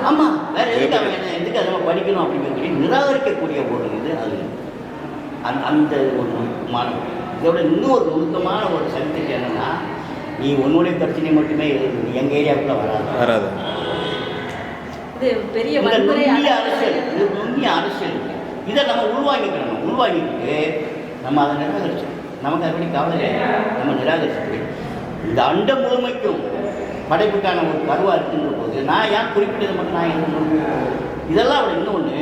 ஆமாம், வேறு எதுக்கு அவன் என்ன எதுக்கு அதை நம்ம படிக்கணும் அப்படிங்கக்கூடிய நிராகரிக்கக்கூடிய ஒரு இது அது. அந்த ஒரு நுணுக்கமான இதோட இன்னொரு நுணுக்கமான ஒரு சரித்திரம் என்னென்னா, நீ உன்னுடைய பிரச்சனை மட்டுமே எழுது, நீ எங்கள் ஏரியாவுக்குள்ளே வராது. பெரிய அரசியல், இது நுண்ணிய அரசியல். இதை நம்ம உள்வாங்கிக்கணும். உள்வாங்கிட்டு நம்ம அதை நிராகரிச்சோம். நமக்கு அதுபடி கவலை நம்ம நிராகரிச்சு இந்த அண்ட முழுமைக்கும் படைப்புக்கான ஒரு கருவாக இருக்குன்ற போது நான் ஏன் குறிப்பிட்டதை மட்டும் நான் எழுதணும்? இதெல்லாம் அவள் இன்னொன்று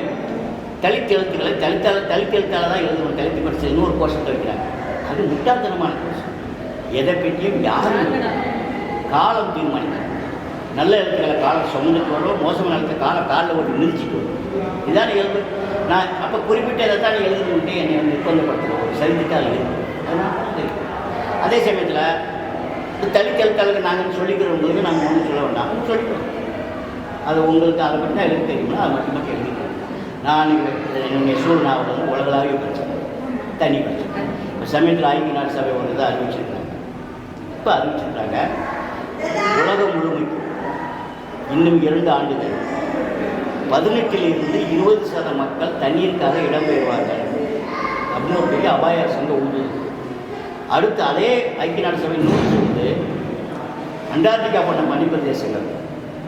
தலித் எழுத்துக்களை தலித் எழுத்தாளர் தான் எழுதணும். தலித்து படித்து இன்னொரு கோஷத்தை வைக்கிறாங்க. அது முட்டாள்தனமான கோஷம். எதை பற்றியும் யாரும் காலம் தீர்மானிக்கிறாங்க. நல்ல எழுத்துக்களை காலம் சுமந்துட்டு வரும், மோசமான எழுத்து காலில் ஓட்டி மிதிச்சுட்டு வரும். இதான இயல்பு. நான் அப்போ குறிப்பிட்ட இதை தான் எழுதுனுட்டு என்னை நிர்பந்தப்படுத்துகிறோம். ஒரு சரித்திட்டு அது எழுது. அதே சமயத்தில் தலித் எழுத்தாளர்கள் நாங்கள் சொல்லிக்கிறவங்களுக்கு நாங்கள் ஒன்றும் சொல்ல வேண்டாம், சொல்லிக்கிறோம். அது உங்களுக்கு அதை பற்றி தான் எழுத தெரியுமா, அது மட்டும் எழுதிக்கிறோம். நான் என்னுடைய சூழ்நாவல் உலகளாவிய படித்தேன், தனி படித்தேன். இப்போ சமயத்தில் ஐக்கிய நாடு சபை ஒன்று தான் அறிவிச்சிருக்காங்க. இப்போ அறிவிச்சிருக்காங்க உலகம் முழுமைக்கும் இன்னும் 2 ஆண்டுகள் 18 to 20% மக்கள் தண்ணீருக்காக இடம்பெறுவார்கள் அப்படின்னு ஒரு பெரிய அபாய சங்க உண்டு. அடுத்து அதே ஐக்கிய நாடு சபை நூற்று அண்டார்டிகா போன்ற பனிப்பிரதேசங்கள்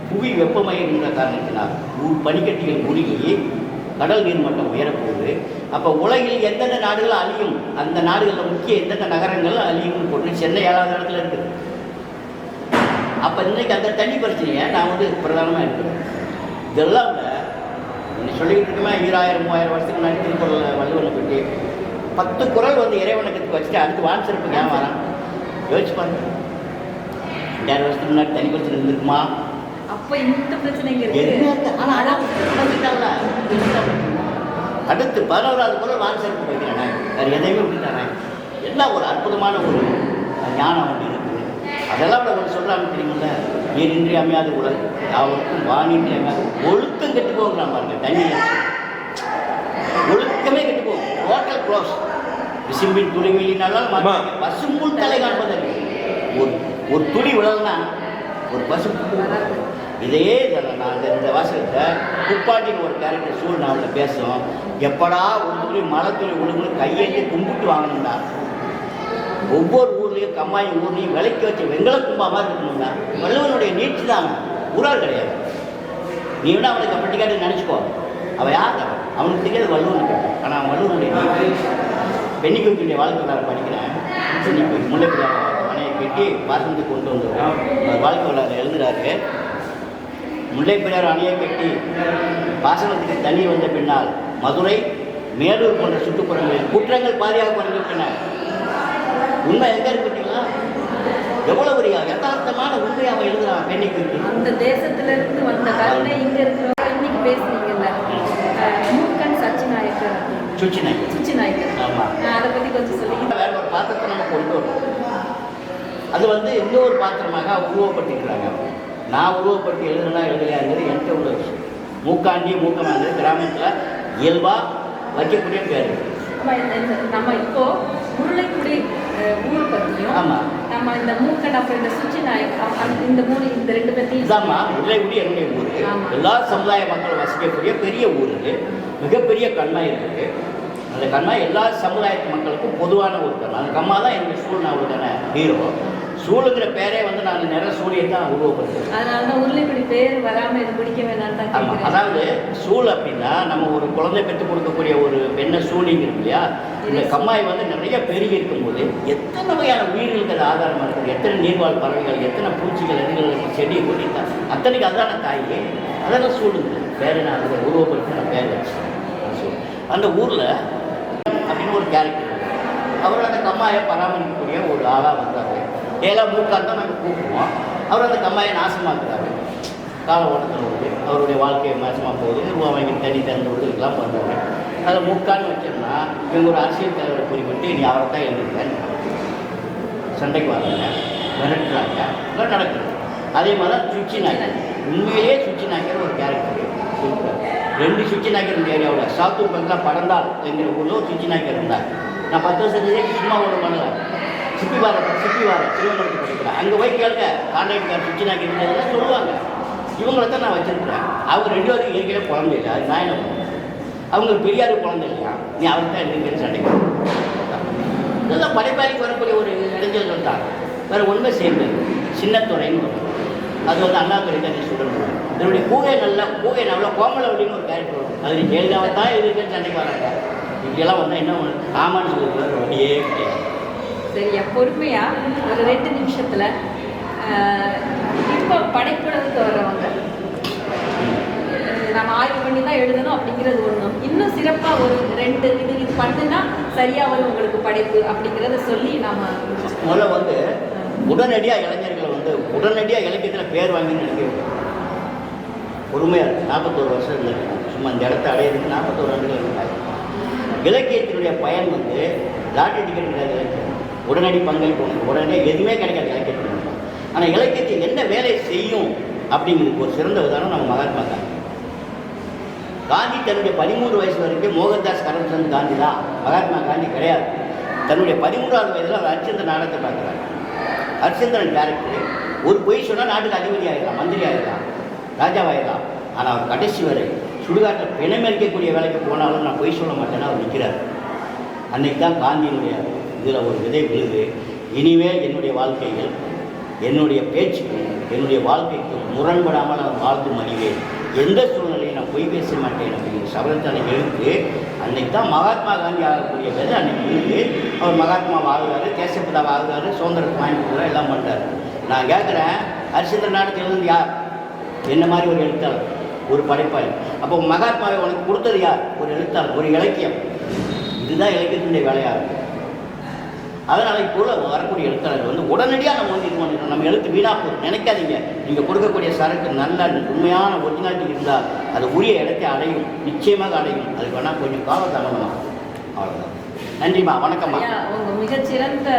புவி வெப்பமயங்கிற காரணத்தினால் பனிக்கட்டிகள் உருகி கடல் நீர்மட்டம் உயரப்போகுது. அப்போ உலகில் எந்தெந்த நாடுகள் அழியும், அந்த நாடுகளில் முக்கிய எந்தெந்த நகரங்கள் அழியும்னு போட்டு சென்னை 7வது இடத்துல இருக்குது. அப்போ இன்றைக்கி அந்த தண்ணி பிரச்சனையை நான் பிரதானமாக இருக்கிறேன். இதெல்லாம் என்ன சொல்லிக்கிட்டு இருக்கோமே, 2000-3000 வருஷத்துக்கு முன்னாடி திருக்குறள் வள்ளுவனை பற்றி 10 குறள் வந்து இறைவனுக்கு வச்சுட்டு அடுத்து வான் சிறப்பு ஏன் வரான் யோசிச்சு பாருங்க. 2000 வருஷத்துக்கு முன்னாடி தனி பிரச்சனை இருந்திருக்குமா? அப்ப இந்த பிரச்சனை இங்க இருக்கு. அடுத்து 11வது குறள் வான் சிறப்பு வைக்கிறேன். வேறு எதையுமே விட்டுட்டாரேன். எல்லாம் ஒரு அற்புதமான ஒரு ஞானம் வந்து இருக்குது. அதெல்லாம் விட ஒன்று சொல்கிறாங்க தெரியுமில்ல, நீரின்றி அமையாத உலகம் யாவருக்கும் வானின்றி அமையாத ஒழுக்கம் கெட்டு போகிறான் பாருங்க. தண்ணி ஒழுக்கமே கெட்டு போகும். Total close. விசும்பின் துளி வெளியினாலும் பசும்புல் தலை காண்பதற்கு ஒரு துளி விழல்னா ஒரு பசு. இதே நான் இந்த வாசகத்தை துப்பாட்டின்னு ஒரு கேரக்டர் சூழ்நாவில் பேசும். எப்படா ஒரு துளி மழை துளி விழுந்து கையெழுத்து கும்பிட்டு வாங்கணும்னா ஒவ்வொரு ஊர்லேயும் கம்மாய் ஊர்லேயும் விலைக்கு வச்ச வெங்கல கும்பா மாதிரி இருக்கணும்னா வள்ளுவனுடைய நீட்சி தான். ஊரால் கிடையாது. நீ வேணா அவனுக்கு அப்படி கேட்டு நினச்சிக்கோ. அவன் யார்? அவனுக்கு தெரியாது வள்ளுவனுக்கு. ஆனால் அவன் வள்ளுவனுடைய நீட்சி. பெண்ணிக்குரிய வாழ்க்கை படிக்கிறேன். முல்லைப்பிள்ளை மனையை கட்டி வாசனத்துக்கு கொண்டு வந்துடுவோம். வாழ்க்கை வரலாறு எழுதுகிறாரு. முல்லைப்பிள்ளையார் அணையை கட்டி பாசனத்துக்கு தண்ணீர் வந்த பின்னால் மதுரை மேலூர் போன்ற சுற்றுப்புறங்களில் குற்றங்கள் பாதியாக குறைந்துவிட்டன. உண்மை எங்க இருக்குங்களா? எவ்வளவு ஒரு யதார்த்தமான உண்மையை அவன் எழுதுறான். பெண்ணிக்கு அந்த தேசத்துல இருந்து வந்த கருணை இங்க இருக்கிறவங்க இன்னைக்கு பேசுறீங்கல்ல, மூக்கன் சச்சிநாயக்கர், சுச்சிநாயக்கர். ஆமா, அதை பத்தி கொஞ்சம் சொல்லுங்க. வேற ஒரு பாத்திரத்தை நம்ம கொண்டு வரணும். அது வந்து இன்னொரு பாத்திரமாக உருவப்பட்டிருக்கிறாங்க. நான் உருவப்பட்டு எழுதுனா எழுதலையாங்கிறது என்கிட்ட உள்ள விஷயம். மூக்காண்டி மூக்கமானது கிராமத்தில் இயல்பாக வைக்கக்கூடிய பேர். நம்ம இப்போ உருளைக்குடி ஊர் பற்றியும், ஆமாம், நம்ம இந்த மூக்கன் அப்புறம் இந்த சுச்சிநாயக்கர் இந்த இந்த 2 பற்றியும். இதாம்மா உருளைக்குடி என்னுடைய ஊர். எல்லா சமுதாய மக்கள் வசிக்கக்கூடிய பெரிய ஊர். இது மிகப்பெரிய கண்மாய் இருக்குது. அந்த கண்மாய் எல்லா சமுதாயத்து மக்களுக்கும் பொதுவான ஒரு கண்மாய். அந்த கம்மா தான் என்னுடைய சூழ்நாவுக்கான ஹீரோ. சூளுங்கிற பேரே வந்து நான் நிறைய சூழியை தான் உருவப்படுத்துறேன். அதனால தான் உருளைக்குடி பேர் வராமல் இது பிடிக்க வேணாம் தான். ஆமாம், அதாவது சூள் அப்படின்னா நம்ம ஒரு குழந்தை பெற்றுக் கொடுக்கக்கூடிய ஒரு பெண்ணை சூழிங்கிறது இல்லையா. இந்த கம்மாய் வந்து நிறைய பெருகி இருக்கும்போது எத்தனை வகையான உயிர்களுக்கு அது ஆதாரமாக இருக்குது. எத்தனை நீர்வாழ் பறவைகள், எத்தனை பூச்சிகள், எதுகள், செடியை கொட்டிட்டான் அத்தனைக்கு அதான தாயே. அதெல்லாம் சூழுங்க பேரை நான் அதை உருவப்படுத்தி நான் பேர் வச்சேன். அந்த ஊரில் அப்படின்னு ஒரு கேரக்டர். அவர் அந்த கம்மாயை பராமரிக்கக்கூடிய ஒரு ஆளாக வந்தார். ஏழாம் மூக்கார் தான் நாங்கள் கூப்பிடுவோம். அவர் அந்த கம்மாயை நாசமாக்குறாரு. கால ஓட்டத்தில் வருது, அவருடைய வாழ்க்கையை நாசமாக போகுது. ரூபா வாங்கி தண்ணி திறந்து விடுறதுக்கெல்லாம் பண்ணுறாங்க. அதை மூக்கான்னு வச்சோம்னா இவங்க ஒரு அரசியல் தலைவரை குறிப்பிட்டு நீ அவரை தான் எழுதுறேன் சண்டைக்கு வர்றாங்க, மிரட்டுறாங்க, எல்லாம் நடக்குது. அதே மாதிரி தான் சுச்சி நாயக்கர். உண்மையிலேயே சுச்சி நாயக்கர் ஒரு கேரக்டர் இருக்கார். 2 சுச்சி நாயக்கர் இந்த ஏரியாவில் சாத்தூர் பக்கத்தில் படந்தால் என்கிற ஊரில் ஒரு சுச்சி நாயக்கர் இருந்தார். நான் 10 வருஷத்துலேயே சும்மா ஒன்று பண்ணலை. சிப்பி வார திருவண்ணாமலை படிக்கிறேன். அங்கே போய் கேட்க கான்ட்ராக்டர் சுச்சி நாயக்கர் இருந்ததுலாம் சொல்லுவாங்க. இவங்களை தான் நான் வச்சுருக்கிறேன். அவங்க 2 பேரும் இயற்கையில குழந்தை இல்லை. அது நான் என்ன பண்ணுவேன்? அவங்களுக்கு பெரியாரு குழந்தை இல்லையா, நீ அவருக்கு தான் எழுதுங்கன்னு சண்டைக்கு. இதெல்லாம் படைப்பாளிக்கு வரக்கூடிய ஒரு இளைஞர்கள் தான். வேறு ஒன்றுமே சேர்ந்தது சின்னத்துறைன்னு வரும். அது வந்து அண்ணாதுரை தான் நீ சொல்லணும். இதனுடைய கூகை நல்லா கோமலவடின்னு ஒரு கேரக்டர் வரும். அது நீ ஜெயலலிதாவை தான் எழுதுங்கன்னு சண்டைக்கு வராங்க. இப்படியெல்லாம் வந்தால் என்ன ஆமான்னு சொல்லுறது வழியே கிடையாது. சரியா பொறுமையா ஒரு 2 நிமிஷத்துல இப்போ படைப்புடனுக்கு வர்றவங்க நம்ம ஆய்வு பண்ணி தான் எழுதணும் அப்படிங்கிறது ஒன்றும், இன்னும் சிறப்பாக ஒரு 2 இது பண்ணுனா சரியாக வரும் உங்களுக்கு படைப்பு அப்படிங்கிறத சொல்லி நாம் முதல்ல வந்து உடனடியாக இளைஞர்களை வந்து உடனடியாக இலக்கியத்தில் பேர் வாங்கி நினைக்கிறோம். பொறுமையாக இருக்குது. 41 வருஷம் இருந்திருக்கு. சும்மா இந்த இடத்த அடையிறதுக்கு 41 ஆண்டுகள் இருந்தாங்க. இலக்கியத்தினுடைய பயன் வந்து லாட்டரி டிக்கெட் கிடையாது. இலக்கியம் உடனடி பங்களிப்பு, உடனே எதுவுமே கிடைக்காது இலக்கியத்தில். ஆனால் இலக்கியத்தில் என்ன வேலை செய்யும் அப்படிங்கிறதுக்கு ஒரு சிறந்த உதாரணம் நம்ம மகாத்மா காந்தி. காந்தி தன்னுடைய 13 வயசு வரைக்கும் மோகன்தாஸ் கரம்சந்த் காந்தி தான். மகாத்மா காந்தி கிடையாது. தன்னுடைய 13வது வயதில் அவர் ஹரிச்சந்திரன் நாடகத்தை பார்க்குறாரு. ஹரிச்சந்திரன் கேரக்டர் ஒரு பொய் சொன்னால் நாட்டுக்கு அதிபதி ஆகிடலாம், மந்திரி ஆகிடலாம், ராஜாவாகிடலாம். ஆனால் அவர் கடைசி வரை சுடுகாட்டில் பிணமரிக்கக்கூடிய வேலைக்கு போனாலும் நான் பொய் சொல்ல மாட்டேன்னா அவர் நிற்கிறார். அன்றைக்கு தான் காந்தியினுடைய இதில் ஒரு விதை விழுது. இனிமேல் என்னுடைய வாழ்க்கையில் என்னுடைய பேச்சுக்கும் என்னுடைய வாழ்க்கைக்கும் முரண்படாமல் நான் வாழ்ந்து மறிவேன். எந்த சூழ்நிலையை நான் பொய் பேச மாட்டேன் அப்படிங்கிற சபதத்தை எழுத்து அன்றைக்கு தான் மகாத்மா காந்தி ஆகக்கூடிய விதை அன்றைக்கி இருந்து அவர் மகாத்மா ஆகுறாரு, தேசப்பிதாவை ஆகுறாரு, சுதந்திரத்தை வாங்கி கொடுக்குறாரு, எல்லாம் பண்ணுறாரு. நான் கேட்குறேன், ஹரிச்சந்திர நாடகத்தில் இருந்து யார்? என்ன மாதிரி ஒரு எழுத்தாளர், ஒரு படைப்பாளி. அப்போ மகாத்மாவை உனக்கு கொடுத்தது யார்? ஒரு எழுத்தாளர், ஒரு இலக்கியம். இதுதான் இலக்கியத்தினுடைய வேலையாக இருக்கும். அதனால் இப்போ வரக்கூடிய எழுத்தாளர்கள் வந்து உடனடியாக நம்ம வந்து இது பண்ணிடணும். நம்ம எழுத்து வீணாக போகும் நினைக்காதீங்க. நீங்கள் கொடுக்கக்கூடிய சரக்கு நல்ல உண்மையான ஒரிஜினாலிட்டி இருந்தால் அது உரிய இடத்தை அடையும், நிச்சயமாக அடையும். அதுக்கு வேணால் கொஞ்சம் காலதாமதமாக. அவ்வளோதான். நன்றிம்மா, வணக்கம்மா. உங்கள் மிகச்சிறந்த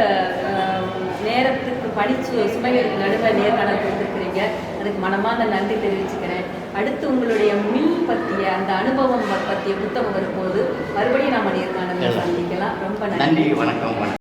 நேரத்துக்கு படித்து சுமைகளுக்கு நடுவில் நேர்காணல் கொடுத்துருக்கிறீங்க. அதுக்கு மனமார்ந்த நன்றி தெரிவிச்சுக்கிறேன். அடுத்து உங்களுடைய மில் பற்றிய அந்த அனுபவம் பற்றிய புத்தகம் வரும்போது மறுபடியும் நம்ம நேர்காணல் சந்திக்கலாம். ரொம்ப நன்றி. வணக்கம்.